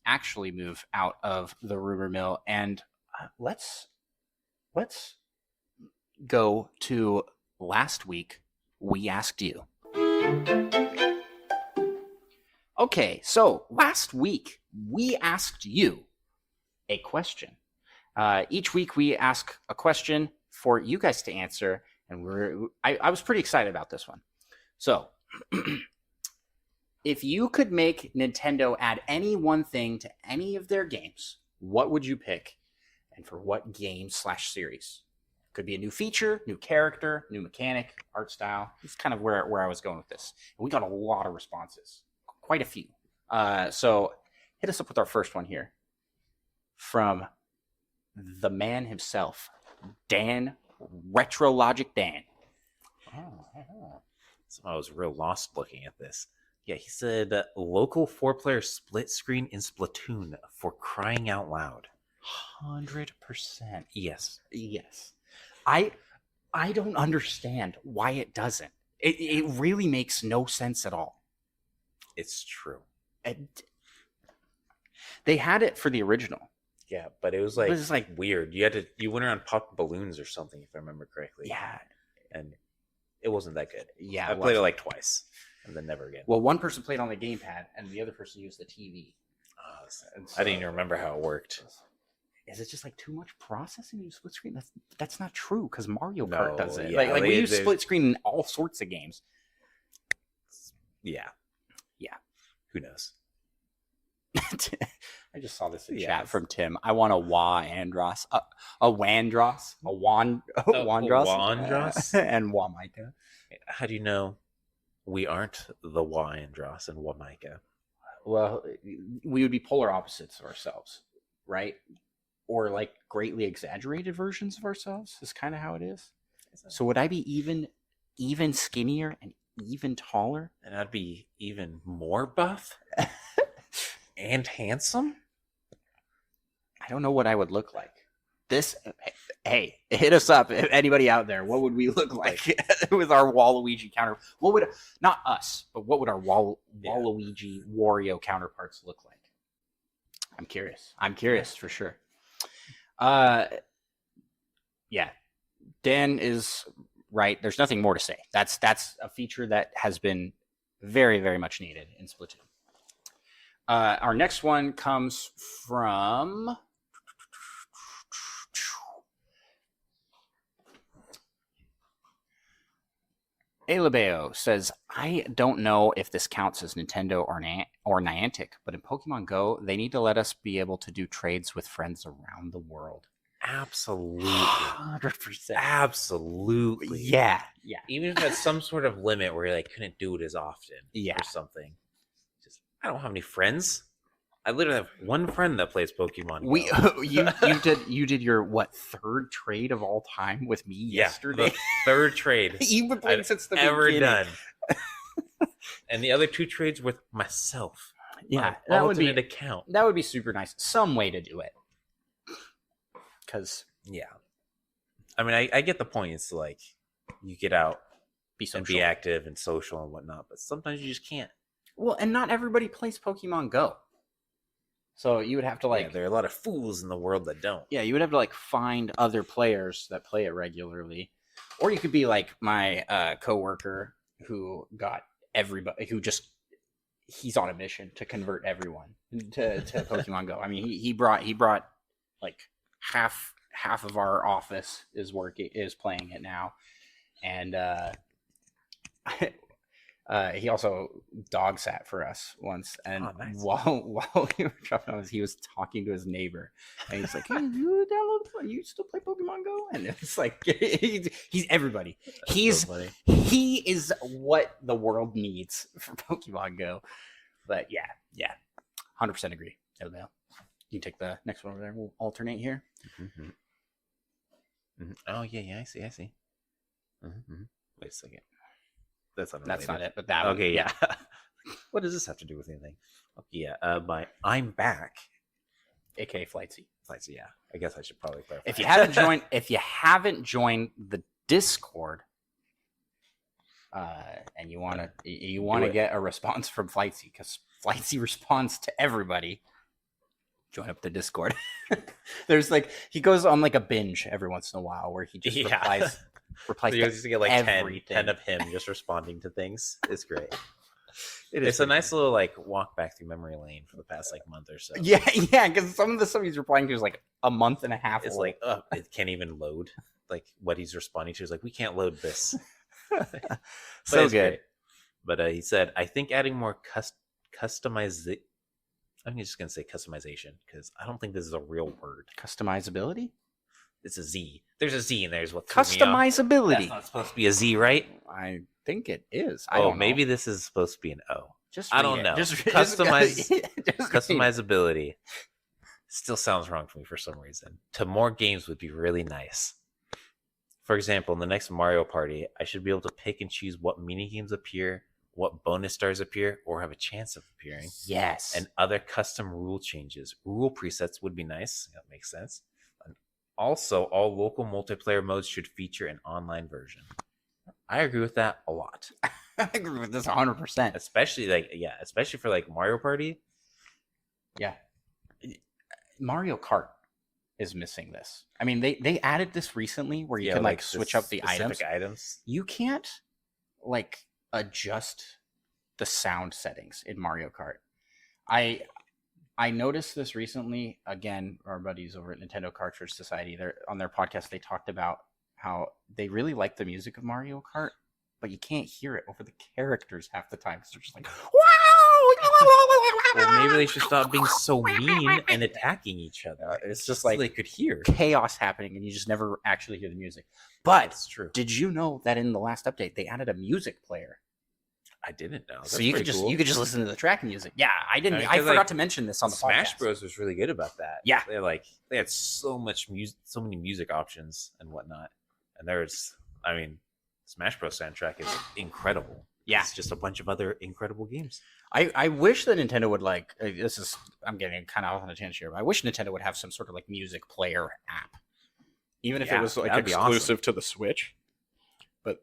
actually move out of the rumor mill, and let's go to last week. We asked you. Okay, so last week we asked you a question. Each week we ask a question for you guys to answer, and I was pretty excited about this one. So, if you could make Nintendo add any one thing to any of their games, what would you pick, and for what game/series? Could be a new feature, new character, new mechanic, art style. It's kind of where I was going with this. And we got a lot of responses, quite a few. So hit us up with our first one here from the man himself, Dan, Retro Logic Dan. I was real lost looking at this. Yeah, he said local 4-player split screen in Splatoon for crying out loud. 100%. Yes. I don't understand why it doesn't. It really makes no sense at all. It's true. They had it for the original. Yeah, but it was like weird. You went around popping balloons or something, if I remember correctly. Yeah. And it wasn't that good. Yeah. I played it like twice and then never again. Well, one person played on the gamepad and the other person used the TV. I didn't even remember how it worked. Is it just like too much processing in split screen? That's not true because Mario Kart does it. Yeah, like we use split screen in all sorts of games. Yeah. Who knows? I just saw this in chat from Tim. I want a Wandros, a Wandros, Wandros, and Wamika. How do you know we aren't the Wandros and Wamika? Well, we would be polar opposites of ourselves, right? Or like greatly exaggerated versions of ourselves is kind of how it is. So would I be even skinnier and even taller? And I'd be even more buff and handsome? I don't know what I would look like. Hey, hit us up. If anybody out there, what would we look like with our Waluigi counter? Not us, but what would our Waluigi Wario counterparts look like? I'm curious for sure. Yeah, Dan is right. There's nothing more to say. That's a feature that has been very, very much needed in Splatoon. Our next one comes from Alabeo says, I don't know if this counts as Nintendo or Niantic, but in Pokemon Go, they need to let us be able to do trades with friends around the world. Absolutely. 100%. Absolutely. Yeah. Even if it's some sort of limit where you like couldn't do it as often or something. I don't have any friends. I literally have one friend that plays Pokemon Go. You did your third trade of all time with me yesterday? The third trade You've been playing since the ever beginning. done. And the other 2 trades with myself. Yeah, that would be an account. That would be super nice. Some way to do it. Because I mean, I get the point. It's like you get out, be active and social and whatnot, but sometimes you just can't. Well, and not everybody plays Pokemon Go. So you would have to there are a lot of fools in the world that don't. Yeah, you would have to find other players that play it regularly. Or you could be like my coworker who got everybody he's on a mission to convert everyone to Pokemon Go. I mean, he brought like half of our office is playing it now. And he also dog sat for us once, and nice. while we were dropping off, he was talking to his neighbor, and he's like, "Hey, you still play Pokemon Go?" And it's like he's everybody. He is what the world needs for Pokemon Go. But yeah, 100% agree. Elvale, you take the next one over there. We'll alternate here. Mm-hmm. Mm-hmm. Oh yeah, I see. Mm-hmm. Wait a second. That's not it. But that okay, yeah. What does this have to do with anything? Okay, yeah. By I'm back, aka Flightsy. Yeah. I guess I should probably clarify. If you haven't joined the Discord, and you want to get a response from Flightsy, because Flightsy responds to everybody, join up the Discord. There's he goes on a binge every once in a while where he just replies. So you just get everything. 10 of him just responding to things. It's great. It's a nice little walk back through memory lane for the past month or so. Yeah, because some of the stuff he's replying to is a month and a half. It's old. It can't even load. What he's responding to is we can't load this. So good. Great. But he said, I think adding more customization. I'm just gonna say customization because I don't think this is a real word. Customizability. It's a Z. There's a Z in there. Is what customizability. That's not supposed to be a Z, right? I think it is. Maybe this is supposed to be an O. I don't know. Customizability still sounds wrong to me for some reason. To more games would be really nice. For example, in the next Mario Party, I should be able to pick and choose what minigames appear, what bonus stars appear, or have a chance of appearing. Yes. And other custom rule changes. Rule presets would be nice. That makes sense. And also, all local multiplayer modes should feature an online version. I agree with that a lot. I agree with this 100%. Especially for like Mario Party. Yeah. Mario Kart is missing this. I mean, they added this recently where you can like switch up the items. You can't like adjust the sound settings in Mario Kart. I noticed this recently. Again, our buddies over at Nintendo Cartridge Society, they're on their podcast, they talked about how they really like the music of Mario Kart, but you can't hear it over the characters half the time because they're just like, well, maybe they should stop being so mean and attacking each other. It's just like they could hear chaos happening and you just never actually hear the music. But it's true. Did you know that in the last update they added a music player? I didn't know. So you could just listen to the track music. Yeah, I didn't. I forgot to mention this on the Smash podcast. Bros was really good about that. Yeah, they had so much music, so many music options and whatnot. And Smash Bros soundtrack is incredible. Yeah, it's just a bunch of other incredible games. I wish that Nintendo would I'm getting kind of off on a tangent here, but I wish Nintendo would have some sort of like music player app, even if it was like exclusive to the Switch. But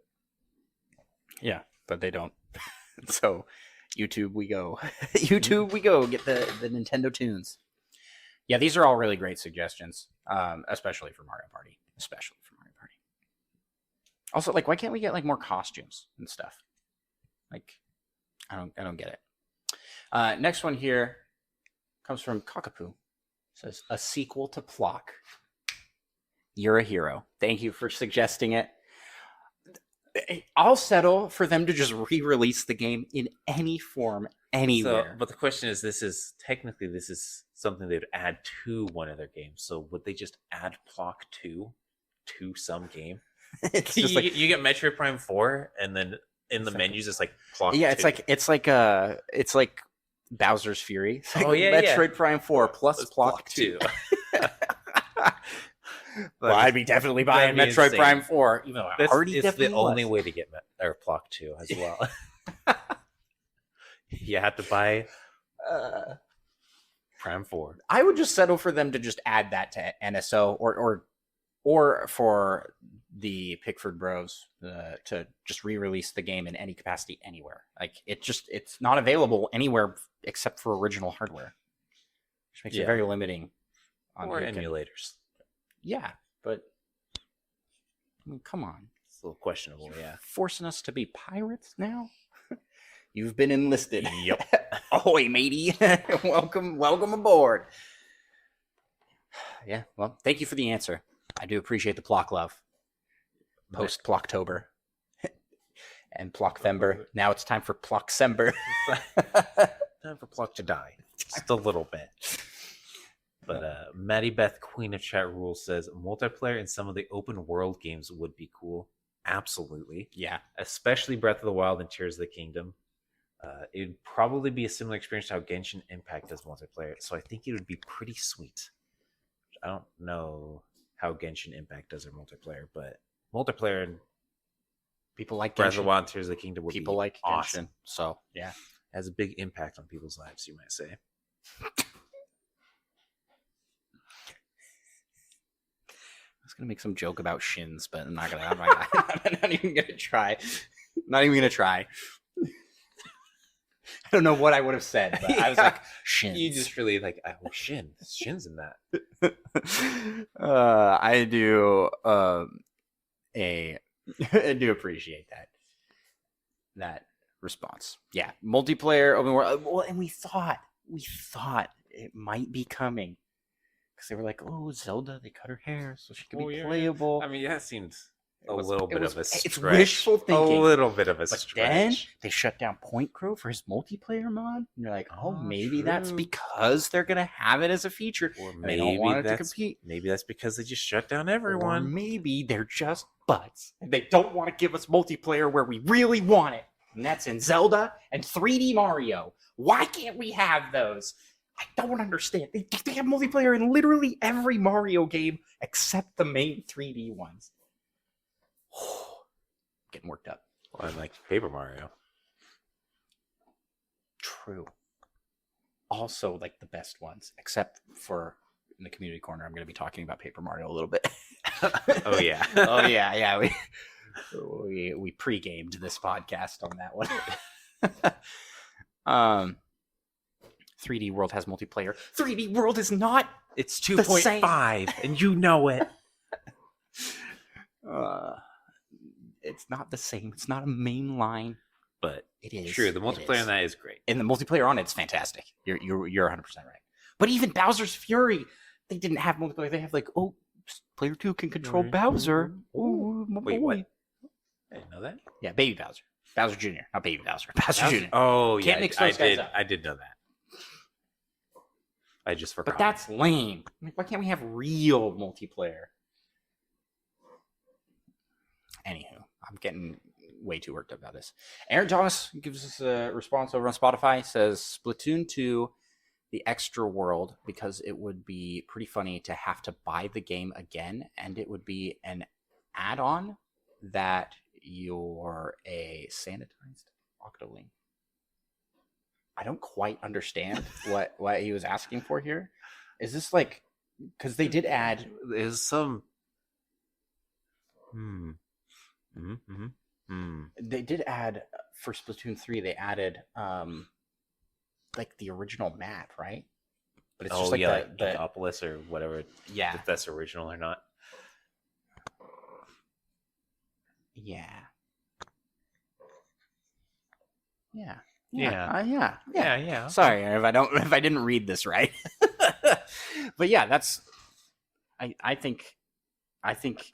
they don't. So YouTube we go. YouTube we go. Get the Nintendo tunes. Yeah, these are all really great suggestions, especially for Mario Party. Also, like, why can't we get like more costumes and stuff? Like, I don't get it. Next one here comes from Cockapoo. It says a sequel to Plock. You're a hero. Thank you for suggesting it. I'll settle for them to just re-release the game in any form, anywhere. But the question is, this is something they'd add to one of their games. So would they just add Plock 2 to some game? It's just you get Metroid Prime 4, and then in the menus it's like Plock 2. Yeah, it's like Bowser's Fury. It's like Metroid Prime 4 plus Plock 2. Well, I'd be definitely buying Metroid Prime 4. Even though it's the only way to get Plock 2 as well. You have to buy Prime 4. I would just settle for them to just add that to NSO or for the Pickford Bros to just re-release the game in any capacity anywhere. Like it's not available anywhere except for original hardware, which makes it very limiting. Or emulators. Yeah, but I mean, come on. It's a little questionable, yeah. Forcing us to be pirates now? You've been enlisted. Yep. Ahoy, matey. Welcome aboard. Yeah, well, thank you for the answer. I do appreciate the Plock love. Post Plocktober. And Plockthember. Now it's time for Plocksember. Time for Plock to die. Just a little bit. But Maddie Beth, Queen of Chat Rule, says multiplayer in some of the open world games would be cool. Absolutely. Yeah. Especially Breath of the Wild and Tears of the Kingdom. It would probably be a similar experience to how Genshin Impact does multiplayer. So I think it would be pretty sweet. I don't know how Genshin Impact does their multiplayer, but multiplayer in people like Breath of the Wild and Tears of the Kingdom would people be like awesome. Genshin. So yeah. It has a big impact on people's lives, you might say. I was gonna make some joke about shins, but I'm not even gonna try. Not even gonna try. I don't know what I would have said, but I was like, shins. You just really like, oh, shins in that. I do I do appreciate that response. Yeah, multiplayer open world. Well, and we thought it might be coming because they were like, "Oh, Zelda, they cut her hair so she can be playable." I mean, that seems a little bit of a stretch. It's wishful thinking. A little bit of a stretch. Then they shut down Point Crow for his multiplayer mod, and you're like, "Oh, maybe that's because they're gonna have it as a feature, or maybe they don't want it to compete. Maybe that's because they just shut down everyone. Or maybe they're just butts, and they don't want to give us multiplayer where we really want it." And that's in Zelda and 3D Mario. Why can't we have those? I don't understand. They have multiplayer in literally every Mario game except the main 3D ones. getting worked up. Well, I like Paper Mario. True. Also, like the best ones, except for in the community corner, I'm going to be talking about Paper Mario a little bit. Oh yeah. Oh yeah. We pre-gamed this podcast on that one. 3D World has multiplayer. 3D World is not. It's 2.5, and you know it. It's not the same. It's not a main line, But it is true. The multiplayer on that is great. And the multiplayer on it's fantastic. You're 100% right. But even Bowser's Fury, they didn't have multiplayer. They have like, oh, player 2 can control Bowser. Ooh, my Wait, boy. what? I didn't know that. Yeah, Baby Bowser. Bowser Jr., not Baby Bowser. Bowser Jr. Oh, yeah. Can't mix those guys up. I did know that. I just forgot. But that's lame. Like, why can't we have real multiplayer? Anywho, I'm getting way too worked up about this. Aaron Thomas gives us a response over on Spotify. Says Splatoon 2, the extra world, because it would be pretty funny to have to buy the game again, and it would be an add-on that you're a sanitized Octoling. I don't quite understand what he was asking for here. Is this like, because they did add There's some. They did add for Splatoon 3. They added like the original map, right? But it's just like like the Inkopolis or whatever. Yeah. If that's original or not. Yeah. Yeah. Sorry if I didn't read this right. But yeah, that's I think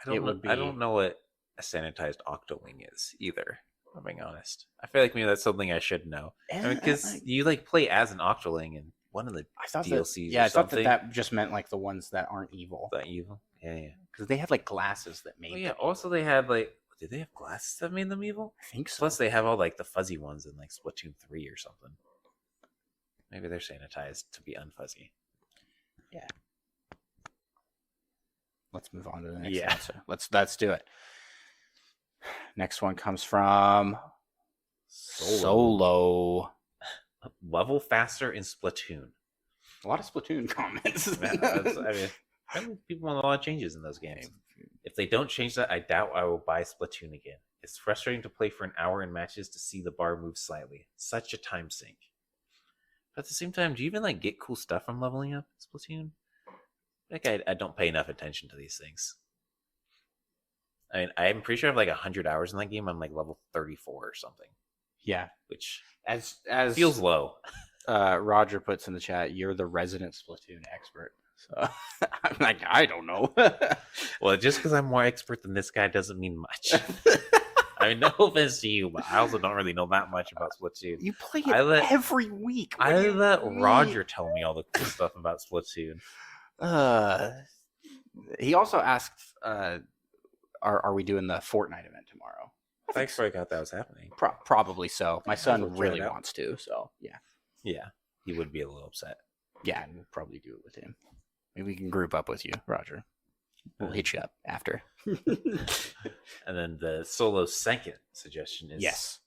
it would be. I don't know what a sanitized Octoling is either. If I'm being honest. I feel like maybe that's something I should know. Because you like play as an Octoling in one of the DLCs. I thought that just meant like the ones that aren't evil. That evil. Yeah. Because they had like glasses that made. Oh, yeah. Also, they had like. Did they have glasses that made them evil? I think so. Plus, they have all like the fuzzy ones in like Splatoon 3 or something. Maybe they're sanitized to be unfuzzy. Yeah. Let's move on to the next answer. Let's do it. Next one comes from Solo. Level faster in Splatoon. A lot of Splatoon comments. I mean, people want a lot of changes in those games. If they don't change that, I doubt I will buy Splatoon again. It's frustrating to play for an hour in matches to see the bar move slightly. Such a time sink. But at the same time, do you even like get cool stuff from leveling up Splatoon? Like I don't pay enough attention to these things. I mean, I'm pretty sure I have like 100 hours in that game. I'm like level 34 or something. Yeah, which as feels low. Roger puts in the chat, you're the resident Splatoon expert. So I'm like, I don't know. Well, just because I'm more expert than this guy doesn't mean much. I mean, no offense to you, but I also don't really know that much about Splatoon. You play it every week. I let Roger tell me all the cool stuff about Splatoon. He also asked, are we doing the Fortnite event tomorrow? I forgot that was happening. Probably so. My son really wants to, so yeah. Yeah, he would be a little upset. Yeah, and we'll probably do it with him. Maybe we can group up with you, Roger. We'll hit you up after. And then the Solo second suggestion is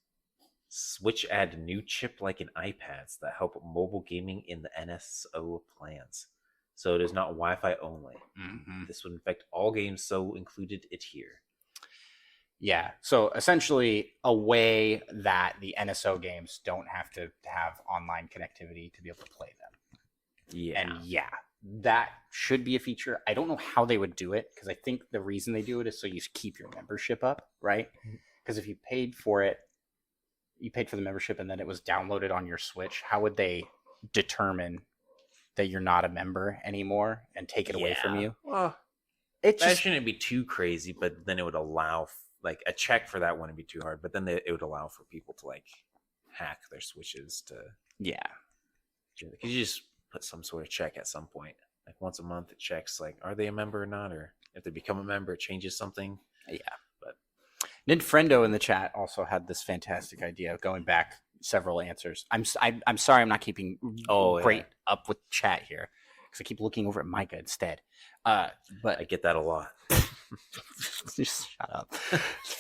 Switch add new chip like in iPads that help mobile gaming in the NSO plans. So it is not Wi-Fi only. Mm-hmm. This would affect all games, so included it here. Yeah, so essentially a way that the NSO games don't have to have online connectivity to be able to play them. Yeah. And yeah, that should be a feature. I don't know how they would do it, because I think the reason they do it is so you keep your membership up, right? Because if you paid for it, you paid for the membership and then it was downloaded on your Switch, how would they determine that you're not a member anymore and take it away from you? Well, that shouldn't be too crazy, but then it would allow, like, a check for that wouldn't be too hard, but then it would allow for people to, like, hack their Switches to... Yeah. Because you just put some sort of check at some point. Like, once a month, it checks, like, are they a member or not? Or if they become a member, it changes something. Yeah. But Ninfrendo in the chat also had this fantastic idea of going back several answers. I'm sorry I'm not keeping great up with chat here, because I keep looking over at Micah instead. But I get that a lot. Just shut up.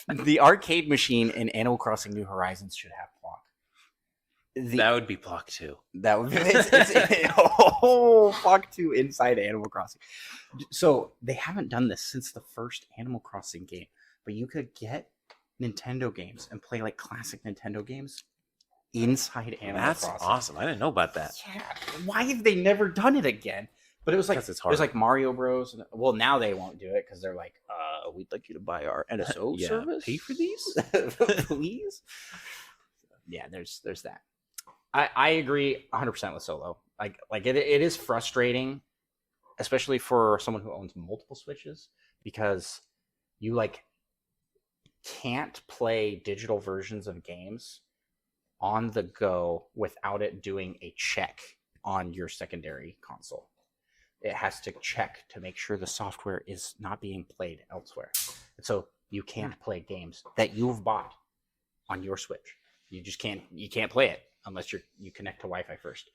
The arcade machine in Animal Crossing New Horizons should have block. That would be block 2. That would be block 2 inside Animal Crossing. So they haven't done this since the first Animal Crossing game, but you could get Nintendo games and play like classic Nintendo games inside Animal Crossing. That's awesome. I didn't know about that. Yeah. Why have they never done it again? But it was like it was like Mario Bros. Well, now they won't do it because they're like, we'd like you to buy our NSO service. Pay for these, please. Yeah, there's that. I agree 100% with Solo. Like it is frustrating, especially for someone who owns multiple Switches, because you like can't play digital versions of games on the go without it doing a check on your secondary console. It has to check to make sure the software is not being played elsewhere. And so you can't play games that you've bought on your Switch. You just can't play it unless you connect to Wi-Fi first.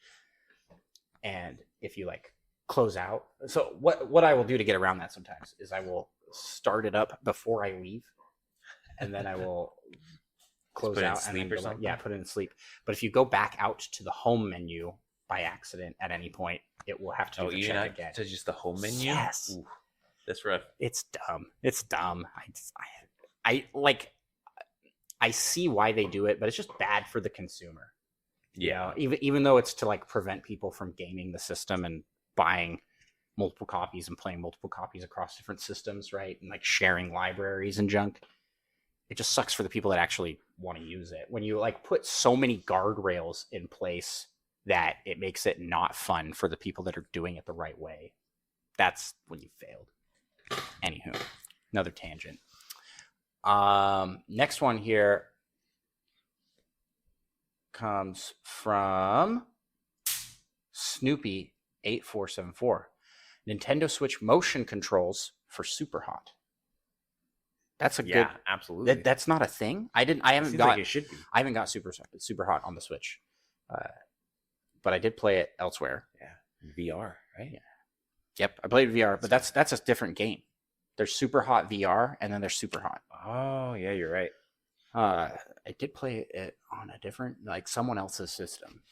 And if you like close out, so what I will do to get around that sometimes is I will start it up before I leave, and then I will close out and then go back, put it in sleep. But if you go back out to the home menu by accident at any point, it will have to do the check again. To just the home menu? Yes. Ooh, that's rough. It's dumb. I see why they do it, but it's just bad for the consumer. Yeah. You know, even though it's to like prevent people from gaming the system and buying multiple copies and playing multiple copies across different systems, right? And like sharing libraries and junk. It just sucks for the people that actually want to use it. When you like put so many guardrails in place that it makes it not fun for the people that are doing it the right way, that's when you failed. Anywho, another tangent. Next one here comes from Snoopy8474. Nintendo Switch motion controls for Super Hot. That's a good. Absolutely. That's not a thing. I haven't got. Like it should be. I haven't got Super Hot on the Switch, but I did play it elsewhere. Yeah, VR, right? Yeah. Yep, I played VR, but that's a different game. There's Super Hot VR, and then there's Super Hot. Oh, yeah, you're right. I did play it on a different, like someone else's system,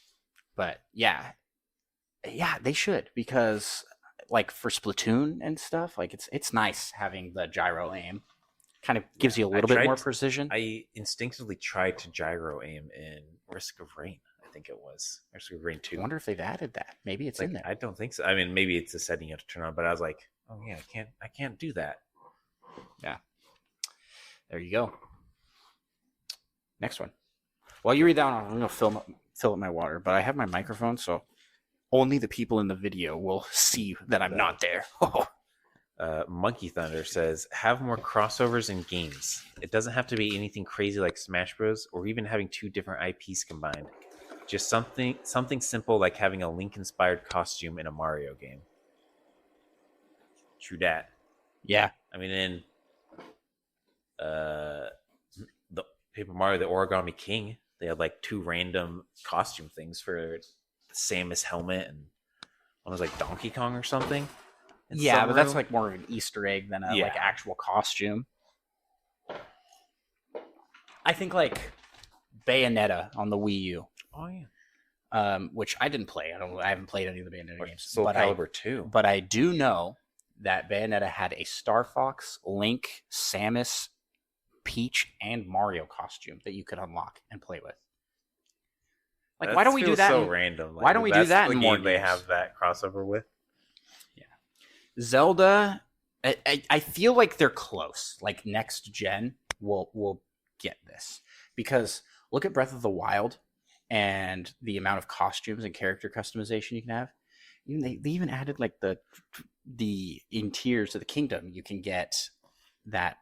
but yeah, they should, because like for Splatoon and stuff, like it's nice having the gyro aim. Kind of gives you a little bit more precision. I instinctively tried to gyro aim in Risk of Rain. I think it was Risk of Rain 2. I wonder if they've added that. Maybe it's like, in there. I don't think so. I mean, maybe it's a setting you have to turn on, but I was like, oh yeah, I can't do that. Yeah. There you go. Next one. While you read that one, I'm going to fill up my water, but I have my microphone, so only the people in the video will see that I'm not there. Monkey Thunder says, have more crossovers in games. It doesn't have to be anything crazy like Smash Bros. Or even having two different IPs combined. Just something simple like having a Link-inspired costume in a Mario game. True dat. Yeah. I mean, in the Paper Mario, the Origami King, they had like two random costume things for the Samus helmet, and one was like Donkey Kong or something. Yeah, but that's like more of an Easter egg than a like actual costume. I think like Bayonetta on the Wii U. Oh yeah. Which I didn't play. I haven't played any of the Bayonetta games. Soul Calibur 2. But I do know that Bayonetta had a Star Fox, Link, Samus, Peach, and Mario costume that you could unlock and play with. Like, why don't we do that? So random. Like, why don't we do that in more games they have that crossover with? Yeah, Zelda. I feel like they're close. Like next gen, we'll get this, because look at Breath of the Wild and the amount of costumes and character customization you can have. Even they even added like the in Tears of the Kingdom, you can get that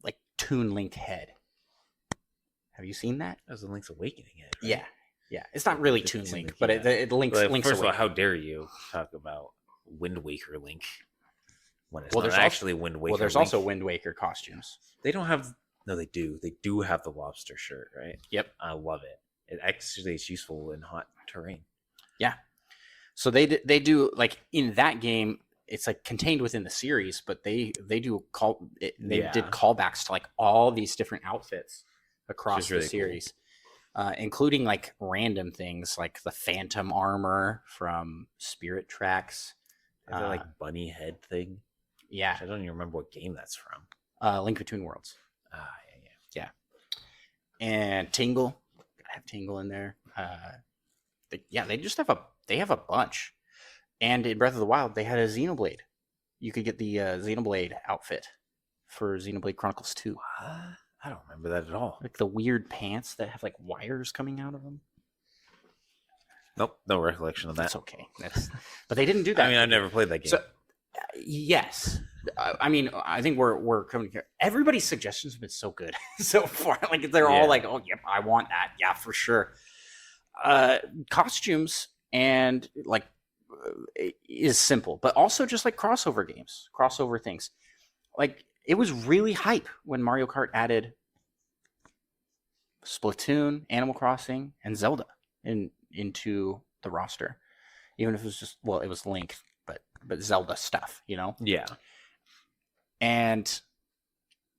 like Toon Link head. Have you seen that? That was the Link's Awakening head. Right? Yeah. It's not really Toon Link, but it links. First of all, how dare you talk about Wind Waker Link when it's not actually Wind Waker? Well, there's also Wind Waker costumes. They don't have. No, they do. They do have the lobster shirt, right? Yep, I love it. It actually is useful in hot terrain. Yeah. So they do like in that game. it's like contained within the series, but they did Yeah. callbacks to like all these different outfits across really the series, including like random things like the Phantom armor from Spirit Tracks. Is that like bunny head thing? Yeah, I don't even remember what game that's from. Link Between Worlds. Yeah. And Tingle, gotta have Tingle in there. They just have a bunch. And in Breath of the Wild, they had a Xenoblade. You could get the Xenoblade outfit for Xenoblade Chronicles 2. What? I don't remember that at all. Like the weird pants that have like wires coming out of them. Nope, no recollection of that. That's okay. But they didn't do that. I mean, I've never played that game. So, yes. I mean, I think we're coming here. Everybody's suggestions have been so good so far. Like they're all like, "Oh, yep, I want that." Yeah, for sure. Costumes and like is simple, but also just like crossover games, crossover things. Like it was really hype when Mario Kart added Splatoon, Animal Crossing, and Zelda into the roster. Even if it was just it was Link, but Zelda stuff, you know? Yeah. And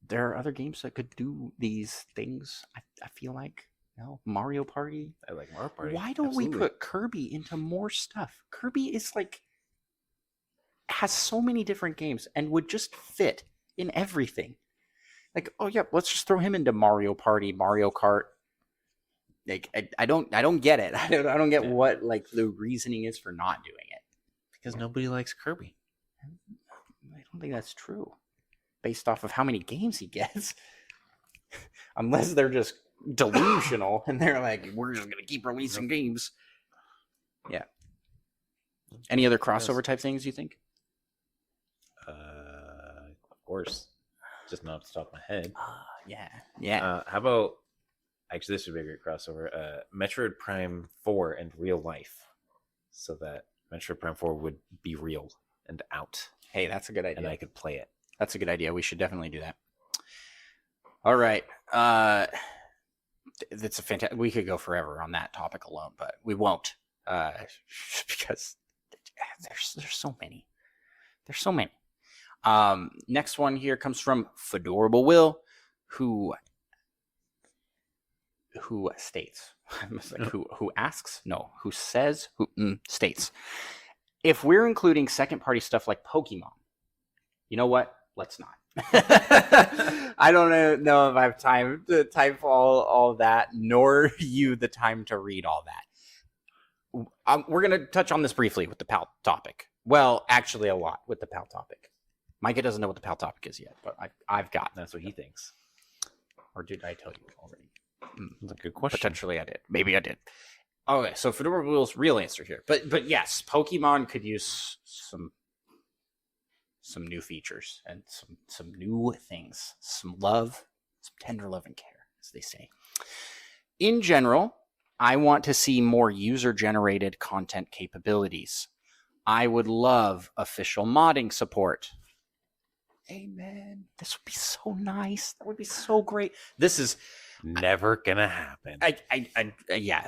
there are other games that could do these things. I feel like, Mario Party. I like Mario Party. Why don't we put Kirby into more stuff? Kirby is like has so many different games and would just fit in everything. Like, oh yeah, let's just throw him into Mario Party, Mario Kart. Like, I don't get it. I don't get what like the reasoning is for not doing it. Because nobody likes Kirby. I don't think that's true. Based off of how many games he gets. Unless they're just delusional and they're like, we're just going to keep releasing games. Yeah. Any other crossover type things you think? Of course. Just not off the top of my head. Yeah. How about, actually, this would be a great crossover. Metroid Prime 4 and real life. So that Metroid Prime 4 would be real and out. Hey, that's a good idea. And I could play it. That's a good idea. We should definitely do that. All right. That's a fantastic. We could go forever on that topic alone, but we won't, because there's so many. There's so many. Next one here comes from Fedorable Will, who states, who asks, no, who says, states, if we're including second-party stuff like Pokemon, you know what? Let's not. I don't know if I have time to type all that, nor you the time to read all that. We're going to touch on this briefly with the PAL topic. Well, actually a lot with the PAL topic. Micah doesn't know what the PAL topic is yet, but I've got. That's what he thinks. Or did I tell you already? That's a good question. Potentially I did. Maybe I did. Okay, so Fedora Will's real answer here. But yes, Pokemon could use some new features and some new things. Some love, some tender love and care, as they say. In general, I want to see more user-generated content capabilities. I would love official modding support. Amen. This would be so nice. That would be so great. This is never gonna happen. Yeah.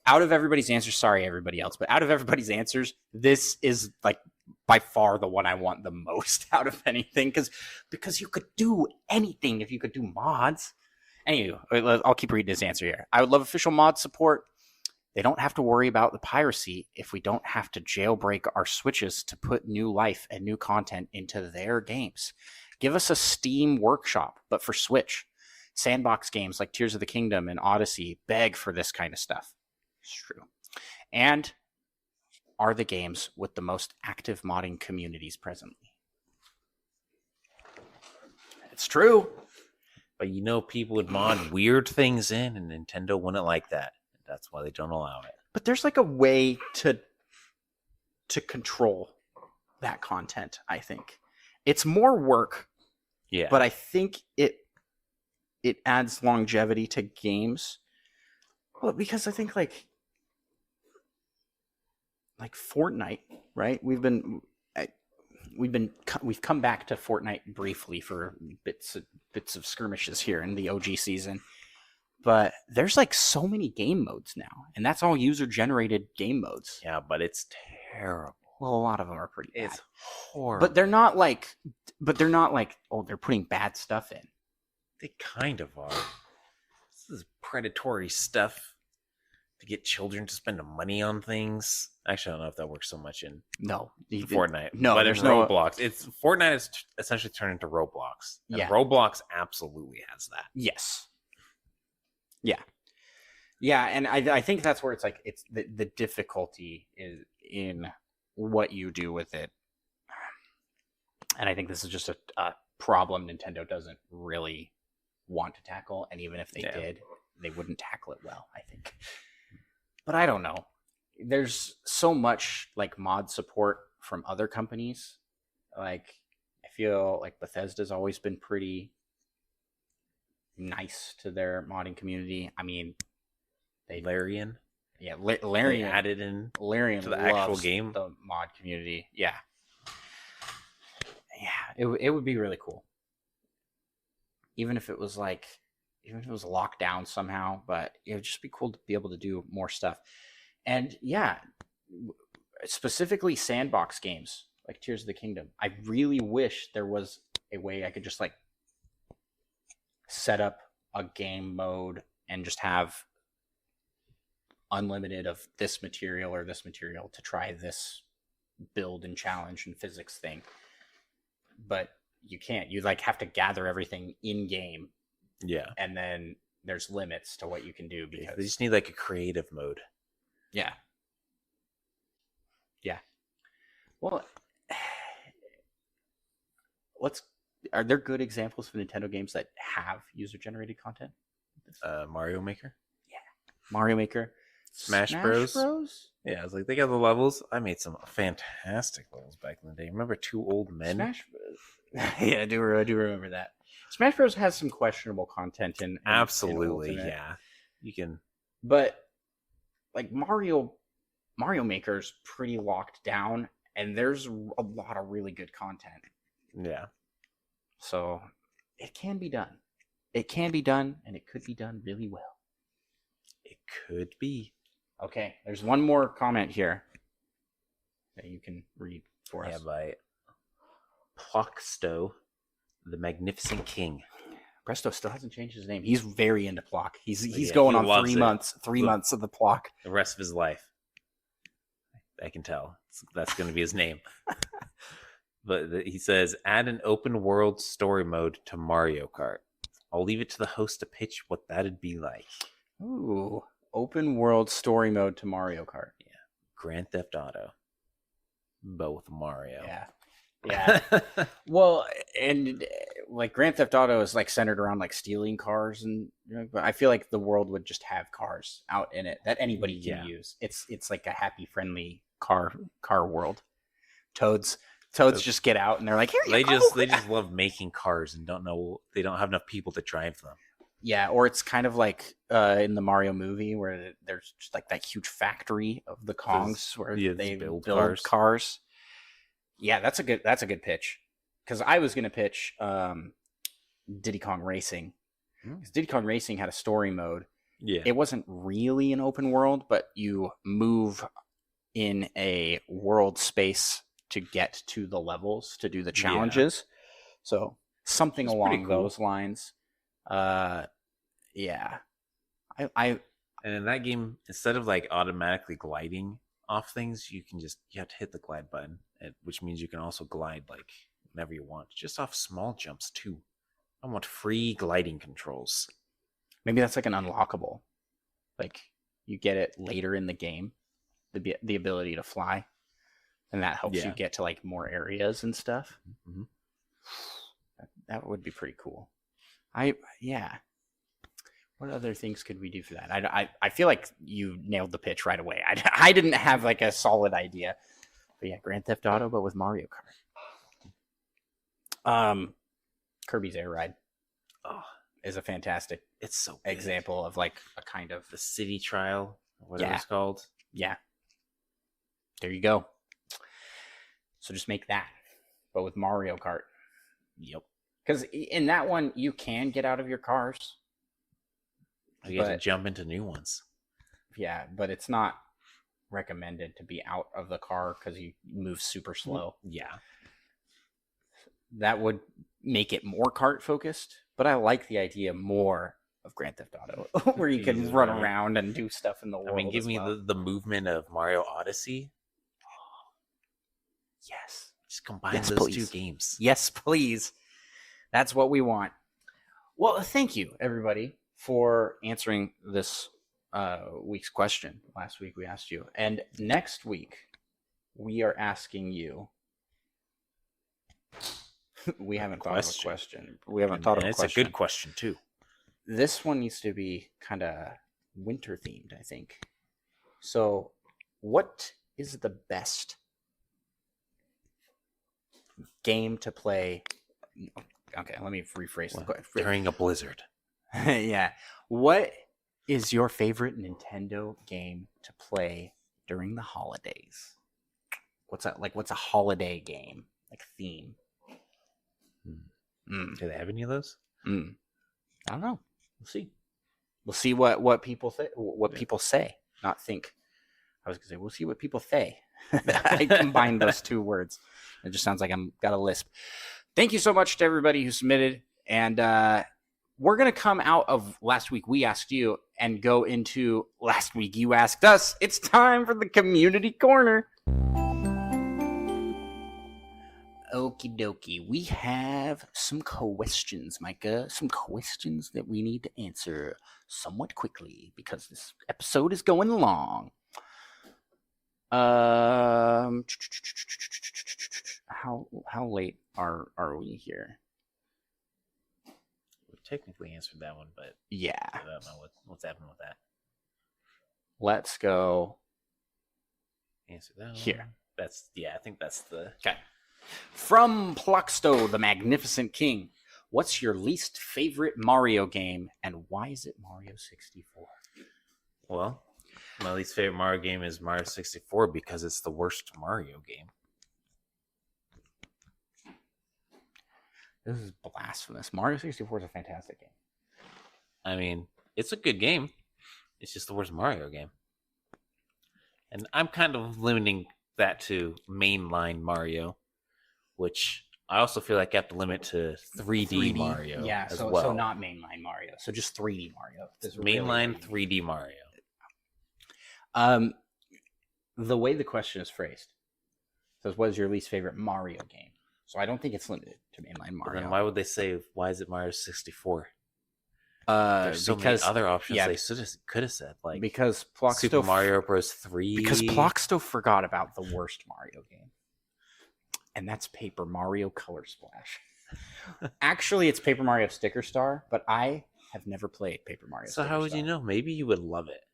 Out of everybody's answers, sorry everybody else, but out of everybody's answers, this is like by far the one I want the most out of anything, because you could do anything if you could do mods. Anyway, I'll keep reading this answer here. I would love official mod support. They don't have to worry about the piracy if we don't have to jailbreak our Switches to put new life and new content into their games. Give us a Steam workshop, but for Switch. Sandbox games like Tears of the Kingdom and Odyssey beg for this kind of stuff. It's true. And are the games with the most active modding communities presently. It's true. But people would mod weird things in, and Nintendo wouldn't like that. That's why they don't allow it. But there's like a way to control that content, I think. It's more work. Yeah. But I think it adds longevity to games. Well, because I think like Fortnite, right? We've come back to Fortnite briefly for bits of skirmishes here in the OG season. But there's like so many game modes now, and that's all user-generated game modes. Yeah, but it's terrible. Well, a lot of them are pretty bad. It's horrible. But they're not like, oh, they're putting bad stuff in. They kind of are. This is predatory stuff to get children to spend money on things. Actually, I don't know if that works so much in Fortnite. No, but there's in no Roblox, Fortnite is essentially turned into Roblox. And Yeah. Roblox absolutely has that. Yes. Yeah, and I think that's where it's like it's the difficulty is in what you do with it, and I think this is just a problem Nintendo doesn't really want to tackle, and even if they did, they wouldn't tackle it well, I think. But I don't know. There's so much like mod support from other companies. Like I feel like Bethesda's always been pretty nice to their modding community. I mean, Larian. Yeah, They Larian added in Larian to the actual loves game. the mod community. Yeah, it would be really cool. Even if it was locked down somehow, but it would just be cool to be able to do more stuff. And yeah, specifically sandbox games like Tears of the Kingdom. I really wish there was a way I could just like set up a game mode and just have unlimited of this material or this material to try this build and challenge and physics thing. But you can't. You like have to gather everything in game. Yeah. And then there's limits to what you can do because They just need like a creative mode. Yeah. Well, are there good examples of Nintendo games that have user-generated content? Mario Maker. Mario Maker, Smash Bros. Yeah, I was like, they got the levels. I made some fantastic levels back in the day. Remember Two Old Men? Smash Bros. Yeah, I do remember that. Smash Bros has some questionable content in Absolutely, in yeah. You can, but like Mario Maker's pretty locked down, and there's a lot of really good content. yeah. So it can be done. It can be done, and it could be done really well. It could be. Okay, there's one more comment here that you can read for us. Yeah, by Plockstow, the Magnificent King. Presto still hasn't changed his name. He's very into Plock. He's Yeah, going he on loves 3 it. months. 3 months of the Plock. The rest of his life. I can tell. That's going to be his name. But he says, add an open world story mode to Mario Kart. I'll leave it to the host to pitch what that'd be like. Ooh, open world story mode to Mario Kart. Yeah. Grand Theft Auto. But with Mario. Yeah. Well, and like Grand Theft Auto is like centered around like stealing cars, and but I feel like the world would just have cars out in it that anybody can use. It's like a happy, friendly car world. Toads just get out and they're like, here you go. They just love making cars and they don't have enough people to drive them. Yeah, or it's kind of like in the Mario movie where there's just like that huge factory of the Kongs where they build cars. Yeah, that's a good pitch. Because I was gonna pitch Diddy Kong Racing. Because Diddy Kong Racing had a story mode. Yeah, it wasn't really an open world, but you move in a world space to get to the levels to do the challenges. So something along those lines. Yeah. I and in that game, instead of like automatically gliding off things, you have to hit the glide button, which means you can also glide like whenever you want, just off small jumps too. I want free gliding controls. Maybe that's like an unlockable. Like you get it later in the game, the ability to fly, and that helps you get to like more areas and stuff. Mm-hmm. That would be pretty cool. What other things could we do for that? I feel like you nailed the pitch right away. I didn't have like a solid idea, but yeah, Grand Theft Auto, but with Mario Kart. Kirby's Air Ride is a fantastic example of like a kind of the city trial, or whatever it's called. Yeah, there you go. So just make that, but with Mario Kart. Yep. Because in that one, you can get out of your cars. You have to jump into new ones. Yeah, but it's not recommended to be out of the car because you move super slow. Yeah. That would make it more kart focused, but I like the idea more of Grand Theft Auto, where you can Jesus, run man. around and do stuff in the world. I mean, give as me well. the movement of Mario Odyssey. Yes. Just combine Yes, those please. 2 games. Yes, please. That's what we want. Well, thank you, everybody, for answering this week's question. Last week we asked you. And next week, we are asking you. We haven't thought of a question. We haven't thought of a It's question. a good question, too. This one needs to be kind of winter themed, I think. So, what is the best game to play? Okay, let me rephrase the question. During a blizzard. Yeah. What is your favorite Nintendo game to play during the holidays? What's that like? What's a holiday game like theme? Do they have any of those? I don't know. We'll see. We'll see what people people say. Not think. I was gonna say we'll see what people say. I combined those 2 words. It just sounds like I'm got a lisp. Thank you so much to everybody who submitted, and we're gonna come out of last week we asked you and go into last week you asked us. It's time for the community corner. Okie dokie. We have some questions, Micah. Some questions that we need to answer somewhat quickly because this episode is going long. How late are we here? We technically answered that one, but Yeah. I don't know what's happening with that. Let's go Answer that here. One. I think that's the... Okay. From Pluxto, the Magnificent King, what's your least favorite Mario game, and why is it Mario 64? Well, my least favorite Mario game is Mario 64 because it's the worst Mario game. This is blasphemous. Mario 64 is a fantastic game. I mean, it's a good game. It's just the worst Mario game. And I'm kind of limiting that to mainline Mario, which I also feel like I have to limit to 3D Mario. Yeah, as so well. not mainline Mario. So just 3D Mario. Mainline 3D Mario. The way the question is phrased says, what is your least favorite Mario game? So I don't think it's limited to mainline Mario. But then why would they say, why is it Mario 64? There's so many other options they could have said, like because Pluxto Super Mario Bros. 3. Because Pluxto forgot about the worst Mario game, and that's Paper Mario Color Splash. Actually, it's Paper Mario Sticker Star, but I have never played Paper Mario. So Sticker how would Star. you know? Maybe you would love it.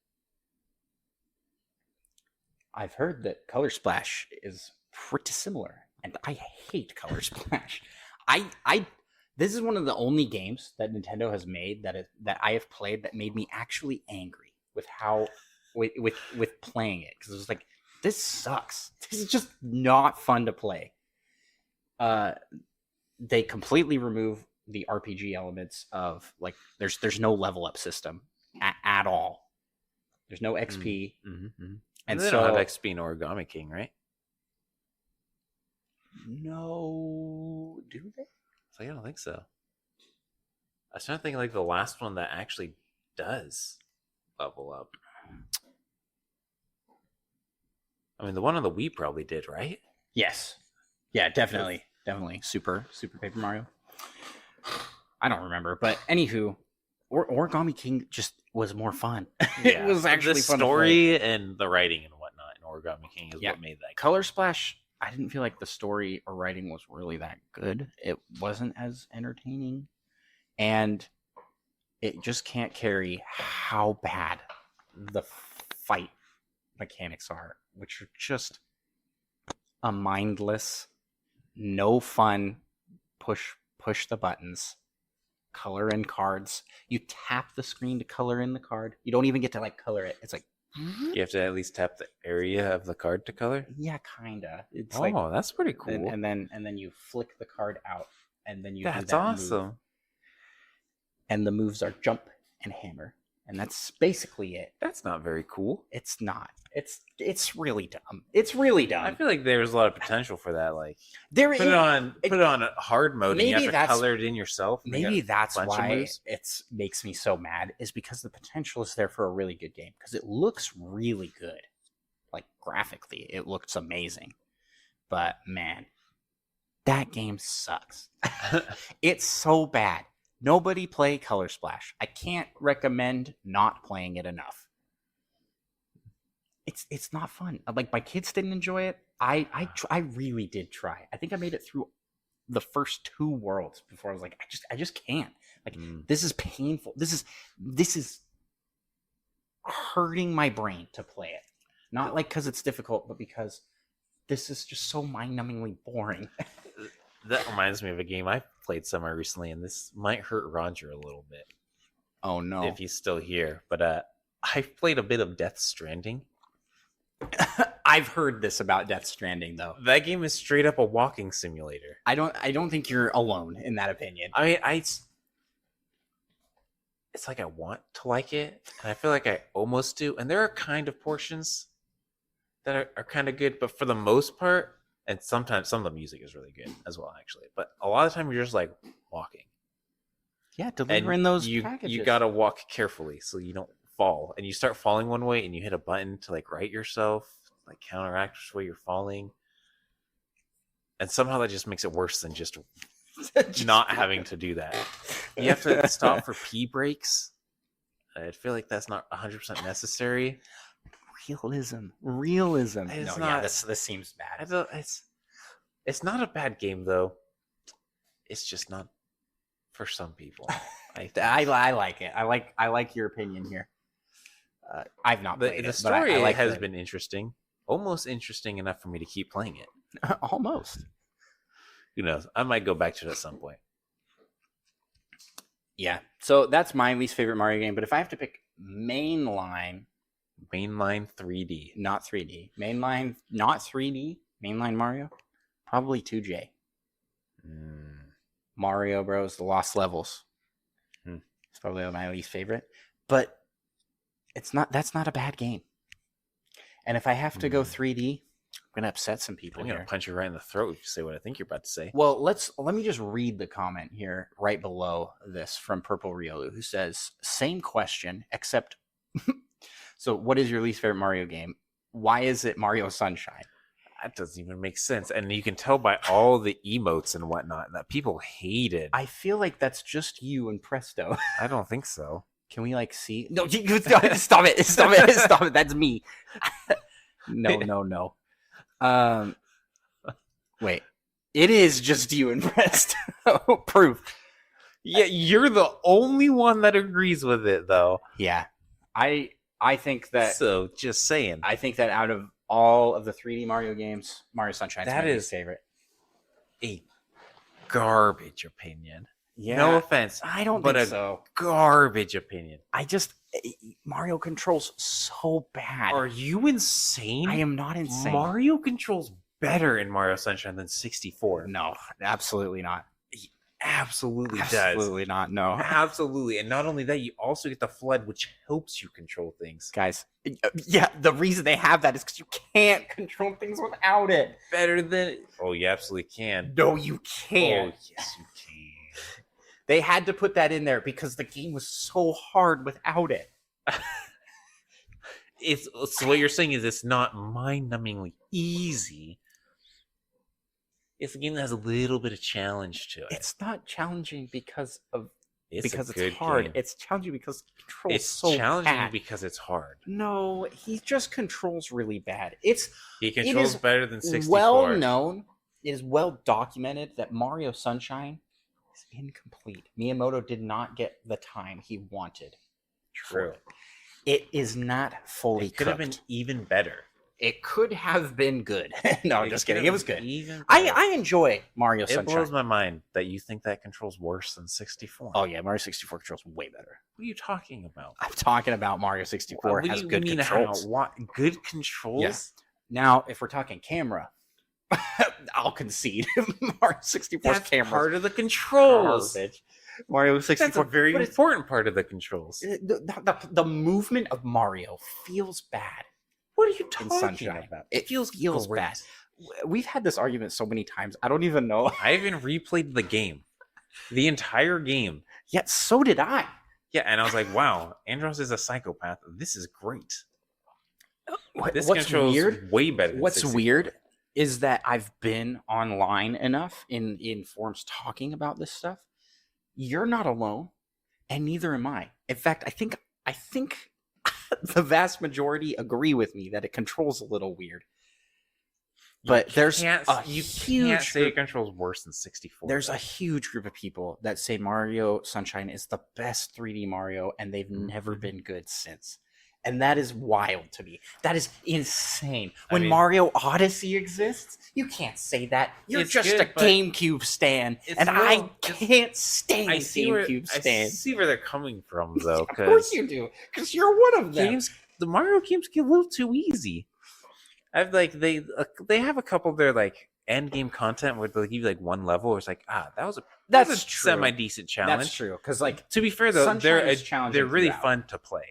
I've heard that Color Splash is pretty similar, and I hate Color Splash. This is one of the only games that Nintendo has made that I have played that made me actually angry with how with playing it, because it was like, this sucks. This is just not fun to play. They completely remove the RPG elements of, like, there's no level up system at all. There's no XP, and they don't have XP in Origami King, right? No, do they? So I don't think so. I was trying to think of, like, the last one that actually does level up. I mean, the one on the Wii probably did, right? Yes. Yeah, definitely. Definitely. Super Paper Mario. I don't remember, but anywho, Origami King just was more fun. Yeah. It was actually the fun story to play. And the writing and whatnot in Origami King is what made that game. Color Splash, I didn't feel like the story or writing was really that good. It wasn't as entertaining, and it just can't carry how bad the fight mechanics are, which are just a mindless, no fun push the buttons, color in cards. You tap the screen to color in the card. You don't even get to, like, color it. It's like, you have to at least tap the area of the card to color. yeah, kinda. It's that's pretty cool. And then you flick the card out, and then you. That's do that awesome. move. And the moves are jump and hammer, and that's basically it. That's not very cool. It's not. It's really dumb. It's really dumb. I feel like there's a lot of potential for that. Like There put it on a hard mode, and you maybe have to color it in yourself. Maybe that's why it makes me so mad, is because the potential is there for a really good game, because it looks really good. Like graphically, it looks amazing. But man, that game sucks. It's so bad. Nobody play Color Splash. I can't recommend not playing it enough. It's not fun. Like, my kids didn't enjoy it. I really did try. I think I made it through the first 2 worlds before I was like, I just can't. Like, this is painful. This is hurting my brain to play it. Not like because it's difficult, but because this is just so mind-numbingly boring. That reminds me of a game I played somewhere recently, and this might hurt Roger a little bit. Oh no, if he's still here. But I played a bit of Death Stranding. I've heard this about Death Stranding, though. That game is straight up a walking simulator. I don't think you're alone in that opinion. I mean, it's like I want to like it, and I feel like I almost do. And there are kind of portions that are kind of good, but for the most part, and sometimes some of the music is really good as well, actually. But a lot of the time, you're just like walking. Yeah, delivering those packages. You gotta walk carefully so you don't fall, and you start falling one way, and you hit a button to like right yourself, like counteract the way you're falling, and somehow that just makes it worse than just not having to do that. You have to stop for pee breaks. I feel like that's not 100% necessary. Realism. It's not. Yeah, this seems bad. It's not a bad game though. It's just not for some people. I like it. I like your opinion here. I've not played the it. story but I like has been interesting, almost interesting enough for me to keep playing it. Almost. Who knows? I might go back to it at some point. Yeah. So that's my least favorite Mario game. But if I have to pick mainline 3D, not 3D, mainline not 3D, mainline Mario, probably 2J. Mario Bros. The Lost Levels. It's probably my least favorite. But that's not a bad game. And if I have to go 3D, I'm gonna upset some people. I'm gonna punch you right in the throat if you say what I think you're about to say. Well, let me just read the comment here right below this from Purple Riolu, who says, same question, except so what is your least favorite Mario game? Why is it Mario Sunshine? That doesn't even make sense. And you can tell by all the emotes and whatnot that people hate it. I feel like that's just you and Presto. I don't think so. Can we see? No, stop it. Stop it. That's me. No. Wait. It is just you and Presto. Proof. Yeah, you're the only one that agrees with it, though. Yeah. I think that... So, just saying. I think that out of all of the 3D Mario games, Mario Sunshine is my least favorite. A garbage opinion. Yeah. No offense. I don't think so. Garbage opinion. Mario controls so bad. Are you insane? I am not insane. Mario controls better in Mario Sunshine than 64. No, absolutely not. Absolutely does. Absolutely not. No. Absolutely. And not only that, you also get the flood, which helps you control things. Guys, yeah, the reason they have that is because you can't control things without it. Better than... Oh, you absolutely can. No, you can't. Oh, yes, you can. They had to put that in there because the game was so hard without it. So what you're saying is it's not mind-numbingly easy. It's a game that has a little bit of challenge to it. It's not challenging because it's hard. Game. It's challenging because it controls it's so challenging bad. Because it's hard. No, he just controls really bad. He controls better than 64. Well known, it is well documented that Mario Sunshine is incomplete. Miyamoto did not get the time he wanted. True. It is not fully cooked. It could have been even better. It could have been good. No, I'm just kidding. It was good. Even I enjoy Mario Sunshine. It blows my mind that you think that controls worse than 64. Oh, yeah. Mario 64 controls way better. What are you talking about? I'm talking about Mario 64 has good controls. Good controls? Yeah. Now, if we're talking camera, I'll concede. Mario 64's camera. Part of the controls. Garbage. Mario 64. That's a very but it's- important part of the controls. the movement of Mario feels bad What are you in talking Sunshine. about? It feels great. bad. We've had this argument so many times. I don't even know. I even replayed the game, the entire game. Yet so did I. Yeah, and I was like, wow, Andros is a psychopath. This is great. This What's controls weird? way better than What's 64. weird is that I've been online enough in forums talking about this stuff. You're not alone, and neither am I. In fact, I think the vast majority agree with me that it controls a little weird. But there's you can't say it controls worse than 64. There's a huge group of people that say Mario Sunshine is the best 3D Mario, and they've never been good since. And that is wild to me. That is insane. When Mario Odyssey exists, you can't say that. You're just a GameCube stan, and I can't stand GameCube stands. I see where they're coming from, though. Of course you do, because you're one of them. The Mario games get a little too easy. I've they have a couple of their end game content where they give you one level. Where it's that's a semi decent challenge. That's true, because to be fair though, they're really throughout. fun to play.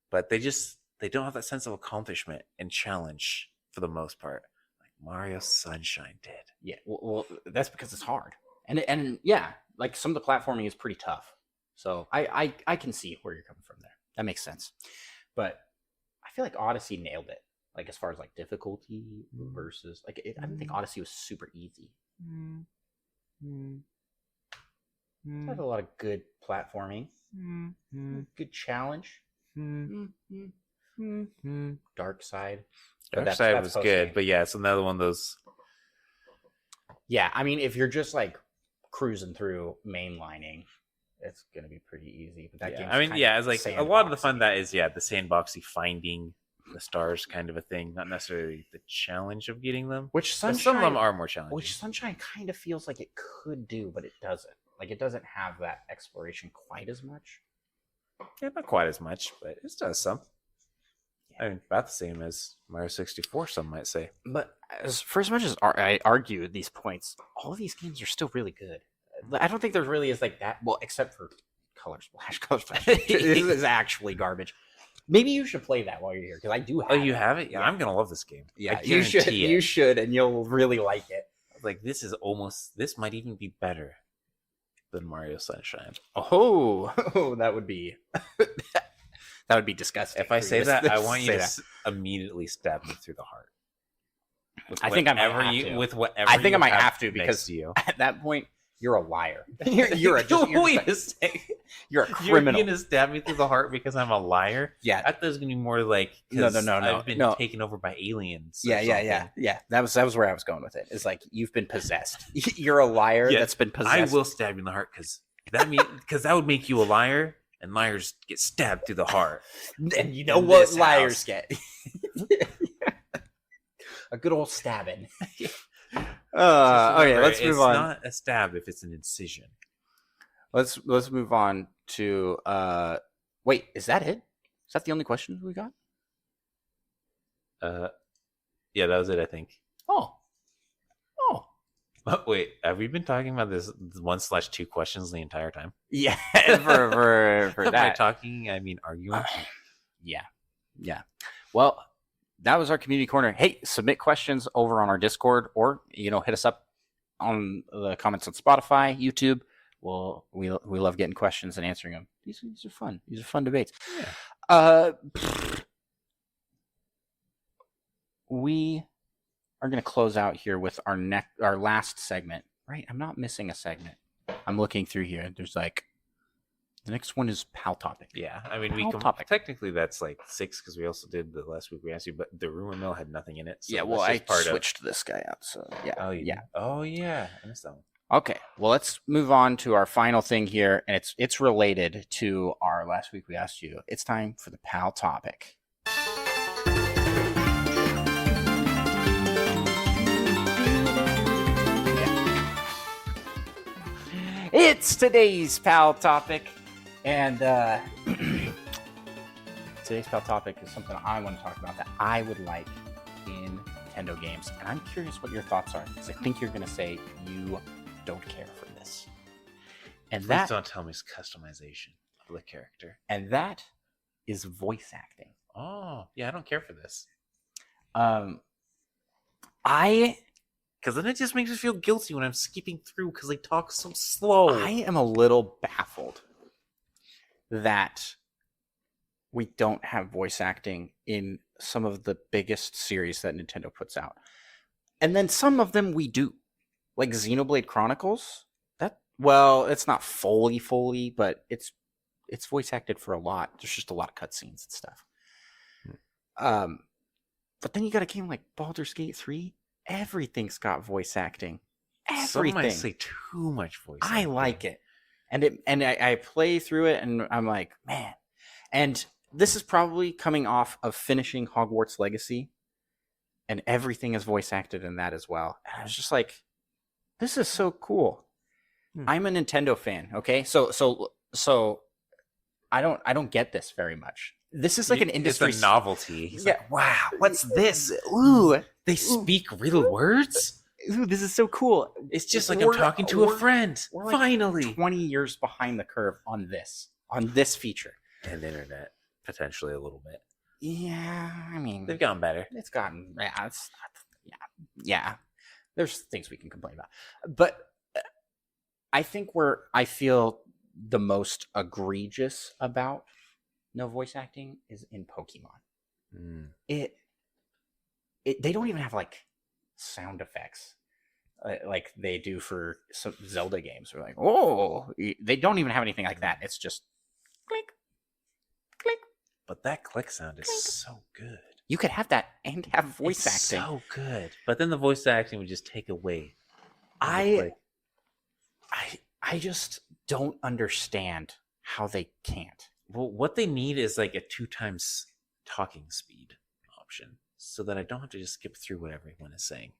But they don't have that sense of accomplishment and challenge for the most part, like Mario Sunshine did. Yeah, well, that's because it's hard, and yeah, some of the platforming is pretty tough. So I can see where you're coming from there. That makes sense. But I feel like Odyssey nailed it, as far as difficulty versus I didn't think Odyssey was super easy. It had a lot of good platforming, good challenge. Dark Side. Dark Side was good, but yeah, it's another one of those. Yeah, I mean, if you're just cruising through mainlining, it's gonna be pretty easy. But that it's a lot of the fun that is the sandboxy finding the stars kind of a thing, not necessarily the challenge of getting them. Which Sunshine, some of them are more challenging. Which Sunshine kind of feels like it could do, but it doesn't. It doesn't have that exploration quite as much. Yeah, not quite as much, but it does some. Yeah. I mean, about the same as Mario 64, some might say. But for as much as I argue these points, all of these games are still really good. I don't think there really is that. Well, except for Color Splash. Color Splash is actually garbage. Maybe you should play that while you're here, because I do have it. Oh, you have it? Yeah, I'm going to love this game. Yeah, you should. You should, and you'll really like it. This might even be better than Mario Sunshine. Oh, that would be disgusting. If I say that, I want you to immediately stab me through the heart. I think I might have to. With whatever I think I might have to, because at that point you're a liar. You're a criminal. You're gonna stab me through the heart because I'm a liar? Yeah. I thought it was gonna be more no. I've been taken over by aliens. Yeah. That was where I was going with it. It's you've been possessed. You're a liar that's been possessed. I will stab you in the heart because that would make you a liar, and liars get stabbed through the heart. And you know what liars get? A good old stabbing. Okay, let's move on. It's not a stab if it's an incision. Let's move on to wait, is that it? Is that the only question we got? Yeah, that was it, I think. Oh. Wait, have we been talking about this 1/2 questions the entire time? Yeah, for that. By talking, I mean arguing. Yeah. Well, that was our community corner. Hey, submit questions over on our Discord, or hit us up on the comments on Spotify, YouTube. We love getting questions and answering them. These are fun. These are fun debates. Yeah. We are going to close out here with our last segment. Right? I'm not missing a segment. I'm looking through here. There's the next one is Pal Topic. Yeah, I mean, technically that's 6 because we also did the last week we asked you, but the rumor mill had nothing in it. So yeah, well, I switched this guy out. So yeah. Oh yeah, I missed that one. Okay, well, let's move on to our final thing here, and it's related to our last week we asked you. It's time for the Pal Topic. It's today's Pal Topic, and today's Pal Topic is something I want to talk about that I would like in Nintendo games, and I'm curious what your thoughts are, because I think you're going to say you don't care for this. And Please don't tell me it's customization of the character. And that is voice acting. Oh, yeah, I don't care for this. Because then it just makes me feel guilty when I'm skipping through because they talk so slow. I am a little baffled that we don't have voice acting in some of the biggest series that Nintendo puts out. And then some of them we do. Like Xenoblade Chronicles. It's not fully, but it's voice acted for a lot. There's just a lot of cutscenes and stuff. But then you got a game like Baldur's Gate 3. Everything's got voice acting. Everything. Some might say too much voice acting. I like it. And I play through it and I'm like, man. And this is probably coming off of finishing Hogwarts Legacy. And everything is voice acted in that as well. And I was just like, this is so cool. I'm a Nintendo fan, okay? So I don't get this very much. This is like an industry. It's a novelty. He's like, wow, what's this? Ooh, they speak real words? Ooh, this is so cool. It's just like I'm talking to a friend. We're like Finally. 20 years behind the curve on this feature. And the internet, potentially a little bit. Yeah, I mean, they've gotten better. It's gotten, yeah. There's things we can complain about. But I think where I feel the most egregious about no voice acting is in Pokemon. They don't even have like sound effects like they do for some Zelda games. They're like, oh, they don't even have anything like that. It's just click, click. But that click sound is so good. You could have that and have voice acting. So good. But then the voice acting would just take away. I just don't understand how they can't. Well, what they need is like a 2 times talking speed option so that I don't have to just skip through what everyone is saying.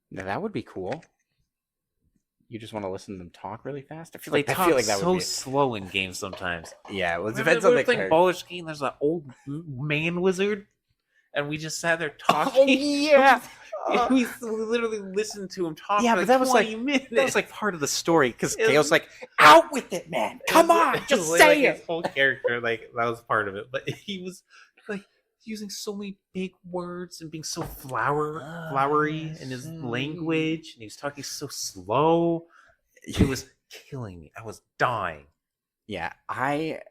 Now, that would be cool. You just want to listen to them talk really fast? I feel They like that so would be slow in games sometimes. Yeah, well, it depends on the character. Baldur's Gate, there's that old man wizard, and we just sat there talking. Oh, yeah. We literally listened to him talk. Yeah, for but that was 20 minutes. That was like part of the story because Kale's like, out with it, man! Come on, just say it. His whole character, like that was part of it, but he was like using so many big words and being so flowery in his language, and he was talking so slow. It was killing me. I was dying. Yeah, I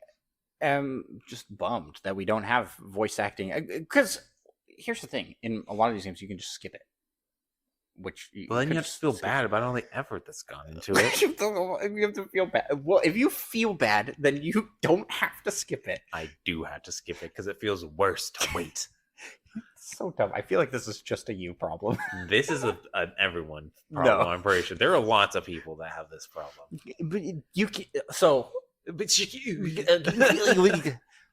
am just bummed that we don't have voice acting because here's the thing: in a lot of these games, you can just skip it. Well, then you have to feel bad about all the effort that's gone into it. You have to feel bad. Well, if you feel bad, then you don't have to skip it. I do have to skip it because it feels worse to wait. So dumb. I feel like this is just a you problem. This is an everyone problem. No. I'm pretty sure there are lots of people that have this problem. But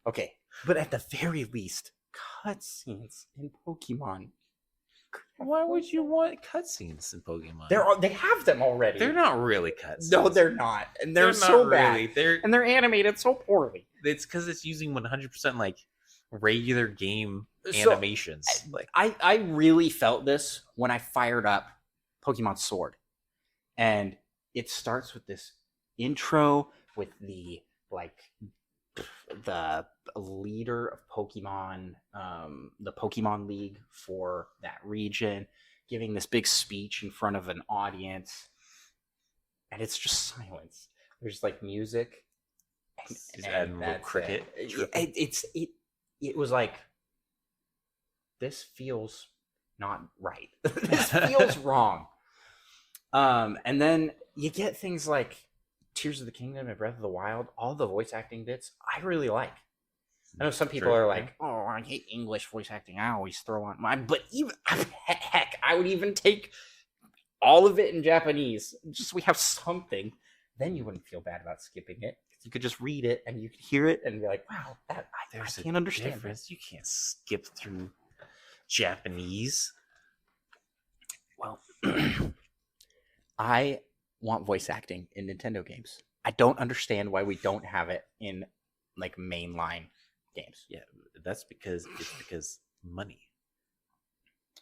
okay. But at the very least, cutscenes in Pokemon. Why would you want cutscenes in Pokemon? They have them already. They're not really cutscenes. No, they're not, and they're so not bad. Really. They're animated so poorly. It's because it's using 100% like regular game animations. Like I really felt this when I fired up Pokemon Sword, and it starts with this intro with the leader of Pokemon, the Pokemon League for that region, giving this big speech in front of an audience, and it's just silence. There's like music and a little cricket. It was like, this feels not right. This feels wrong. And then you get things like Tears of the Kingdom and Breath of the Wild. All the voice acting bits I really like. I know some people are like, oh, I hate English voice acting. I always throw on mine. But even heck, I would even take all of it in Japanese. Just so we have something. Then you wouldn't feel bad about skipping it. You could just read it and you could hear it and be like, wow, I can't understand this. You can't skip through Japanese. Well, I want voice acting in Nintendo games. I don't understand why we don't have it in like mainline games. Yeah, that's because money.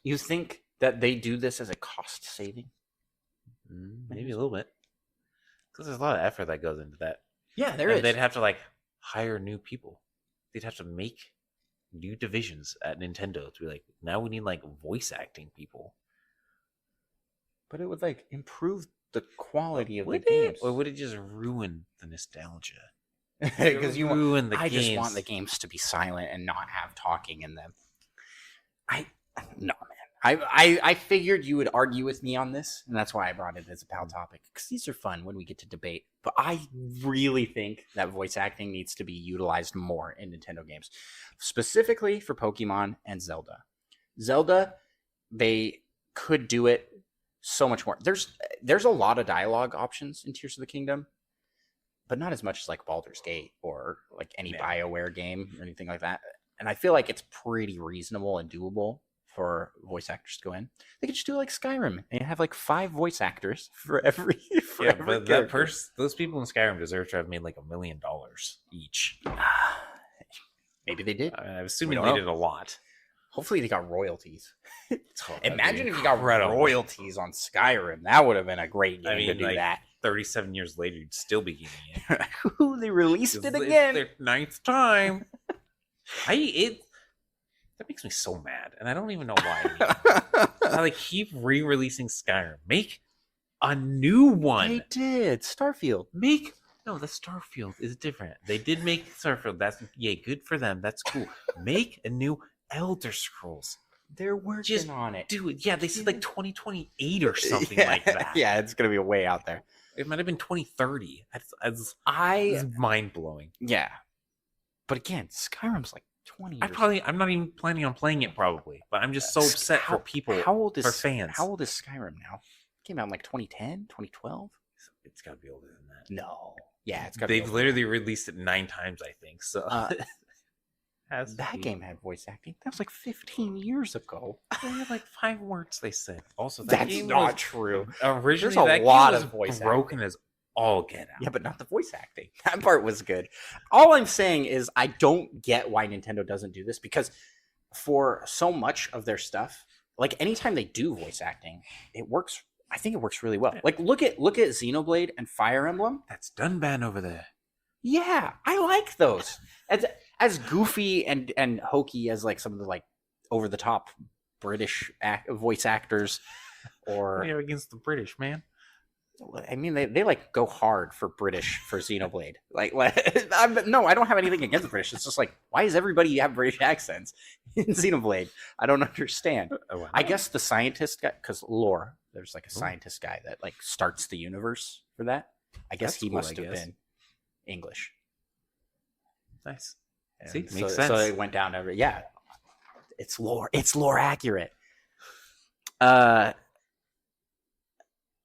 You think that they do this as a cost saving? Maybe a little bit. Because there's a lot of effort that goes into that. Yeah, there and is. they'd have to like hire new people. They'd have to make new divisions at Nintendo to be like, now we need like voice acting people. But it would like improve the quality of the Would games. it? Or would it just ruin the nostalgia? Because you ruin the I games. just want the games to be silent and not have talking in them. No, man. I figured you would argue with me on this, and that's why I brought it as a pal topic, because these are fun when we get to debate. But I really think that voice acting needs to be utilized more in Nintendo games, specifically for Pokemon and Zelda. Zelda, they could do it so much more. There's a lot of dialogue options in Tears of the Kingdom, but not as much as like Baldur's Gate or like any BioWare game or anything like that. And I feel like it's pretty reasonable and doable for voice actors to go in. They could just do like Skyrim and have like 5 voice actors for every but those people in Skyrim deserve to have made like $1 million each. Maybe they did. I'm assuming they did a lot. Hopefully they got royalties. Oh, Imagine if you got incredible. royalties on Skyrim. That would have been a great game to do like, that. 37 years later, you'd still be getting it. They released it It's again. their 9th time. That makes me so mad, and I don't even know why. I like keep re-releasing Skyrim. Make a new one. They did. Starfield. No, the Starfield is different. They did make Starfield. That's good for them. That's cool. Make a new Elder Scrolls. They're working on it. Dude, yeah, they said like 2028 or something like that. Yeah, it's gonna be way out there. It might have been 2030. That's mind blowing. Yeah, but again, Skyrim's like 20 years. I'm not even planning on playing it probably, but I'm just so upset for people. For fans. How old is Skyrim now? It came out in like 2010, 2012. It's got to be older than that. No. Yeah, it's got. They've literally released it 9 times, I think. So that game had voice acting. That was like 15 years ago. They had like 5 words. They said. Also, that's not true. Originally, there's that a lot game of voice was broken as all get out. Yeah, but not the voice acting. That part was good. All I'm saying is I don't get why Nintendo doesn't do this, because for so much of their stuff, like anytime they do voice acting, it works. I think it works really well. Like look at Xenoblade and Fire Emblem. That's Dunban over there. Yeah, I like those. As goofy and hokey as like some of the like over the top British voice actors, or against the British, man. I mean, they like go hard for British for Xenoblade. No, I don't have anything against the British. It's just like, why does everybody have British accents in Xenoblade? I don't understand. Wow. I guess the scientist guy, because lore, there's like a scientist guy that like starts the universe for that. I guess he must have been English. Nice. And See, makes sense. So it went down every it's lore. It's lore accurate.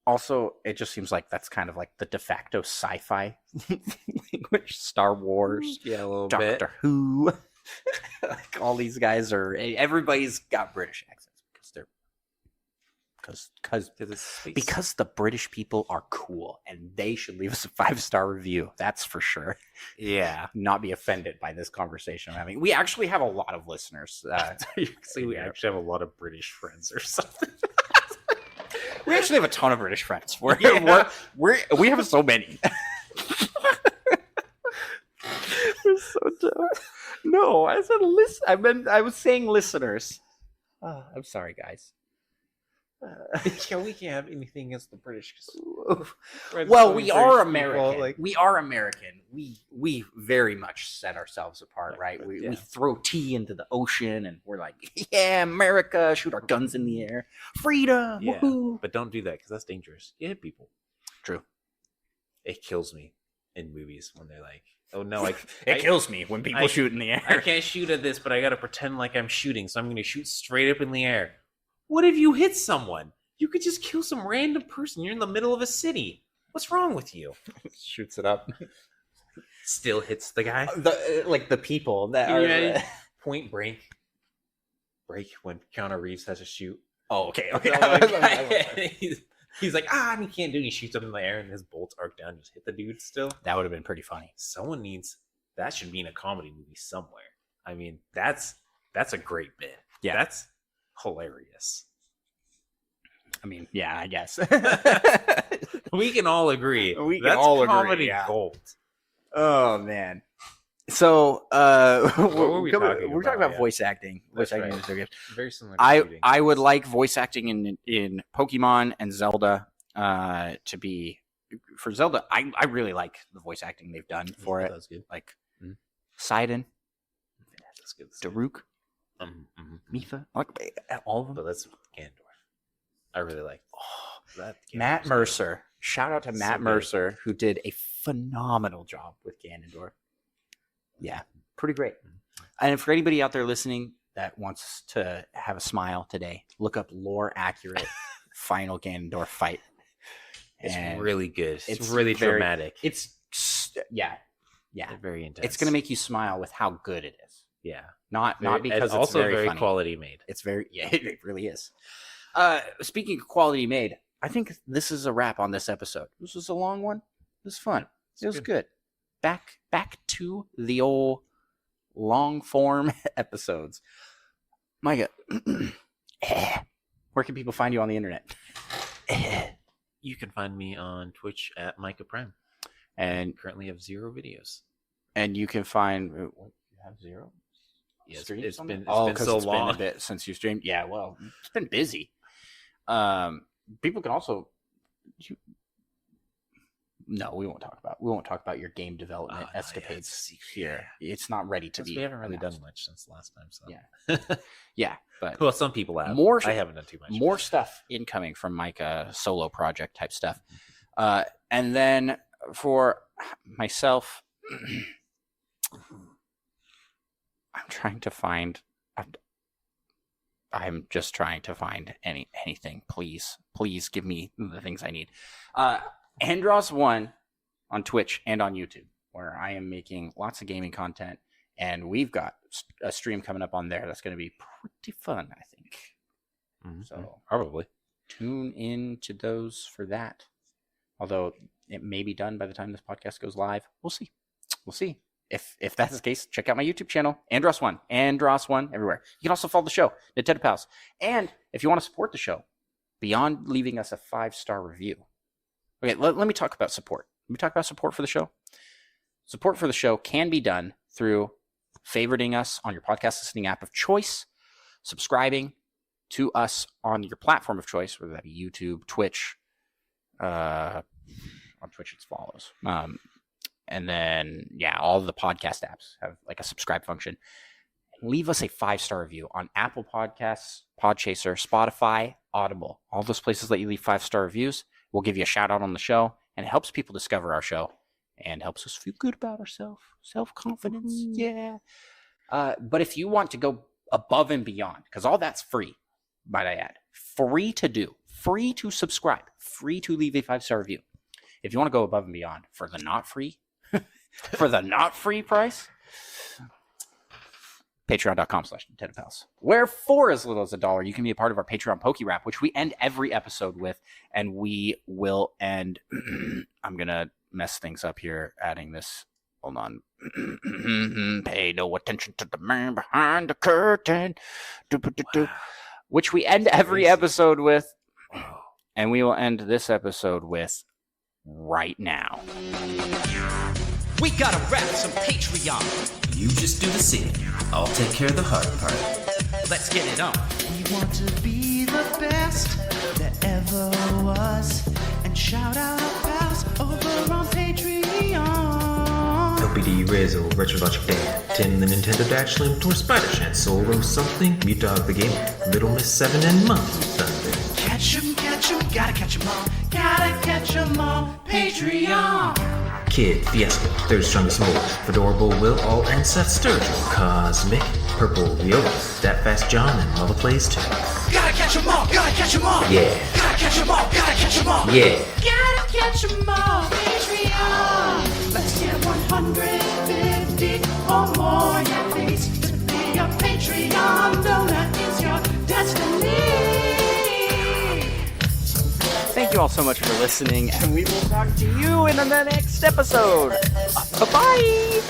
Also, it just seems like that's kind of like the de facto sci-fi language. Star Wars, a little Doctor bit. Who, like all these guys everybody's got British accents because the British people are cool and they should leave us a 5-star review. That's for sure. Yeah, not be offended by this conversation I'm having. We actually have a lot of listeners. We actually have a lot of British friends or something. We actually have a ton of British friends. We have so many. We're so dumb. No, I said listen. I was saying listeners. I'm sorry, guys. Yeah, we can't have anything against the British. Well, we are American. We are American. We very much set ourselves apart, right? We throw tea into the ocean, and we're like, yeah, America, shoot our guns in the air, freedom. Yeah, woohoo. but don't do that because that's dangerous. You hit people. True. It kills me in movies when they're like, oh no, it kills me when people shoot in the air. I can't shoot at this, but I gotta pretend like I'm shooting, so I'm gonna shoot straight up in the air. What if you hit someone? You could just kill some random person. You're in the middle of a city. What's wrong with you? Shoots it up. Still hits the guy. The people that are Point Break when Keanu Reeves has to shoot. Oh, okay. He's like, and he can't do it. He shoots up in the air and his bolts arc down, just hit the dude still. That would have been pretty funny. That should be in a comedy movie somewhere. I mean, that's a great bit. Yeah. That's hilarious. I mean, yeah, I guess. We can all agree. That's comedy yeah. gold. Oh man. So were we talking we're talking about? about voice acting. That's Voice acting right. is so good. Very similar to shooting. I would like voice acting in Pokemon and Zelda to be for Zelda. I really like the voice acting they've done for it. That's good. Like Sidon, That's good. Daruk, Mifa, like all of them. But that's Ganondorf. I really like that. Matt Mercer. Shout out to Matt good. Mercer, who did a phenomenal job with Ganondorf. Yeah, pretty great. And for anybody out there listening that wants to have a smile today, look up lore accurate final Ganondorf fight. It's And really good. it's really very- dramatic. It's yeah. They're very intense. It's gonna make you smile with how good it is. yeah. Not Very- because it's also very, very funny. quality made. It's very it really is. Speaking of quality made, I think this is a wrap on this episode. This was a long one. It was fun. It was good. Back to the old long form episodes. Micah, where can people find you on the internet? You can find me on Twitch at Micah Prime. And Currently have 0 videos. you can find you have 0. Yeah, Streams it's on been there? it's been so it's long. been a bit since you streamed. Yeah, well, it's been busy. People can also. No, we won't talk about your game development escapades here. It's not ready to be. We haven't really announced. done much since the last time. So Yeah, but well, some people have. More- I haven't done too much. more stuff incoming from Micah, solo project type stuff. And then for myself, I'm just trying to find anything. Please give me the things I need. Andros1 on Twitch and on YouTube, where I am making lots of gaming content, and we've got a stream coming up on there that's going to be pretty fun, I think. So probably tune in to those for that. Although it may be done by the time this podcast goes live. We'll see. If that's the case, check out my YouTube channel, Andros1 everywhere. You can also follow the show, Nintendo Pals. And if you want to support the show, beyond leaving us a 5-star review. Okay, let me talk about support. Let me talk about support for the show. Support for the show can be done through favoriting us on your podcast listening app of choice, subscribing to us on your platform of choice, whether that be YouTube, Twitch. On Twitch, it's follows. And then, all the podcast apps have like a subscribe function. Leave us a 5-star review on Apple Podcasts, Podchaser, Spotify, Audible. All those places let you leave 5-star reviews. We'll give you a shout out on the show, and it helps people discover our show and helps us feel good about ourselves. Self-confidence. Yeah. But if you want to go above and beyond, because all that's free, might I add, free to do, free to subscribe, free to leave a 5-star review. If you want to go above and beyond for the not free, for the not free price, patreon.com/NintendoPals, where for as little as $1, you can be a part of our Patreon Poke Rap, which we end every episode with, and we will end. I'm gonna mess things up here, adding this. Hold on. Pay no attention to the man behind the curtain. Which we end every episode with, and we will end this episode with right now. We gotta rap some Patreon. You just do the singing. I'll take care of the hard part. Let's get it on. We want to be the best that ever was. And shout out our pals over on Patreon. LPD Rizzo, Retro Logic Dan, Tim the Nintendo Dash Slim, Tor Spider Chan, Solo something, Mute Dog the Game, Little Miss 7 and Monkey Thunder. Catch 'em, gotta catch 'em all. Gotta catch 'em all. Patreon. Kid, Fiasco, Third Strongest Mole, Fedorable Will, All and Seth Sturgill, Cosmic, Purple Viola, That Fast John, and Mother Plays too. Gotta catch 'em all. Gotta catch 'em all. Yeah. Gotta catch 'em all. Gotta catch 'em all. Yeah. Gotta catch 'em all. Patreon. Let's get 150 or more. Yeah, please. To be a Patreon donor is your destiny. Thank you all so much for listening, and we will talk to you in the next episode. Bye-bye!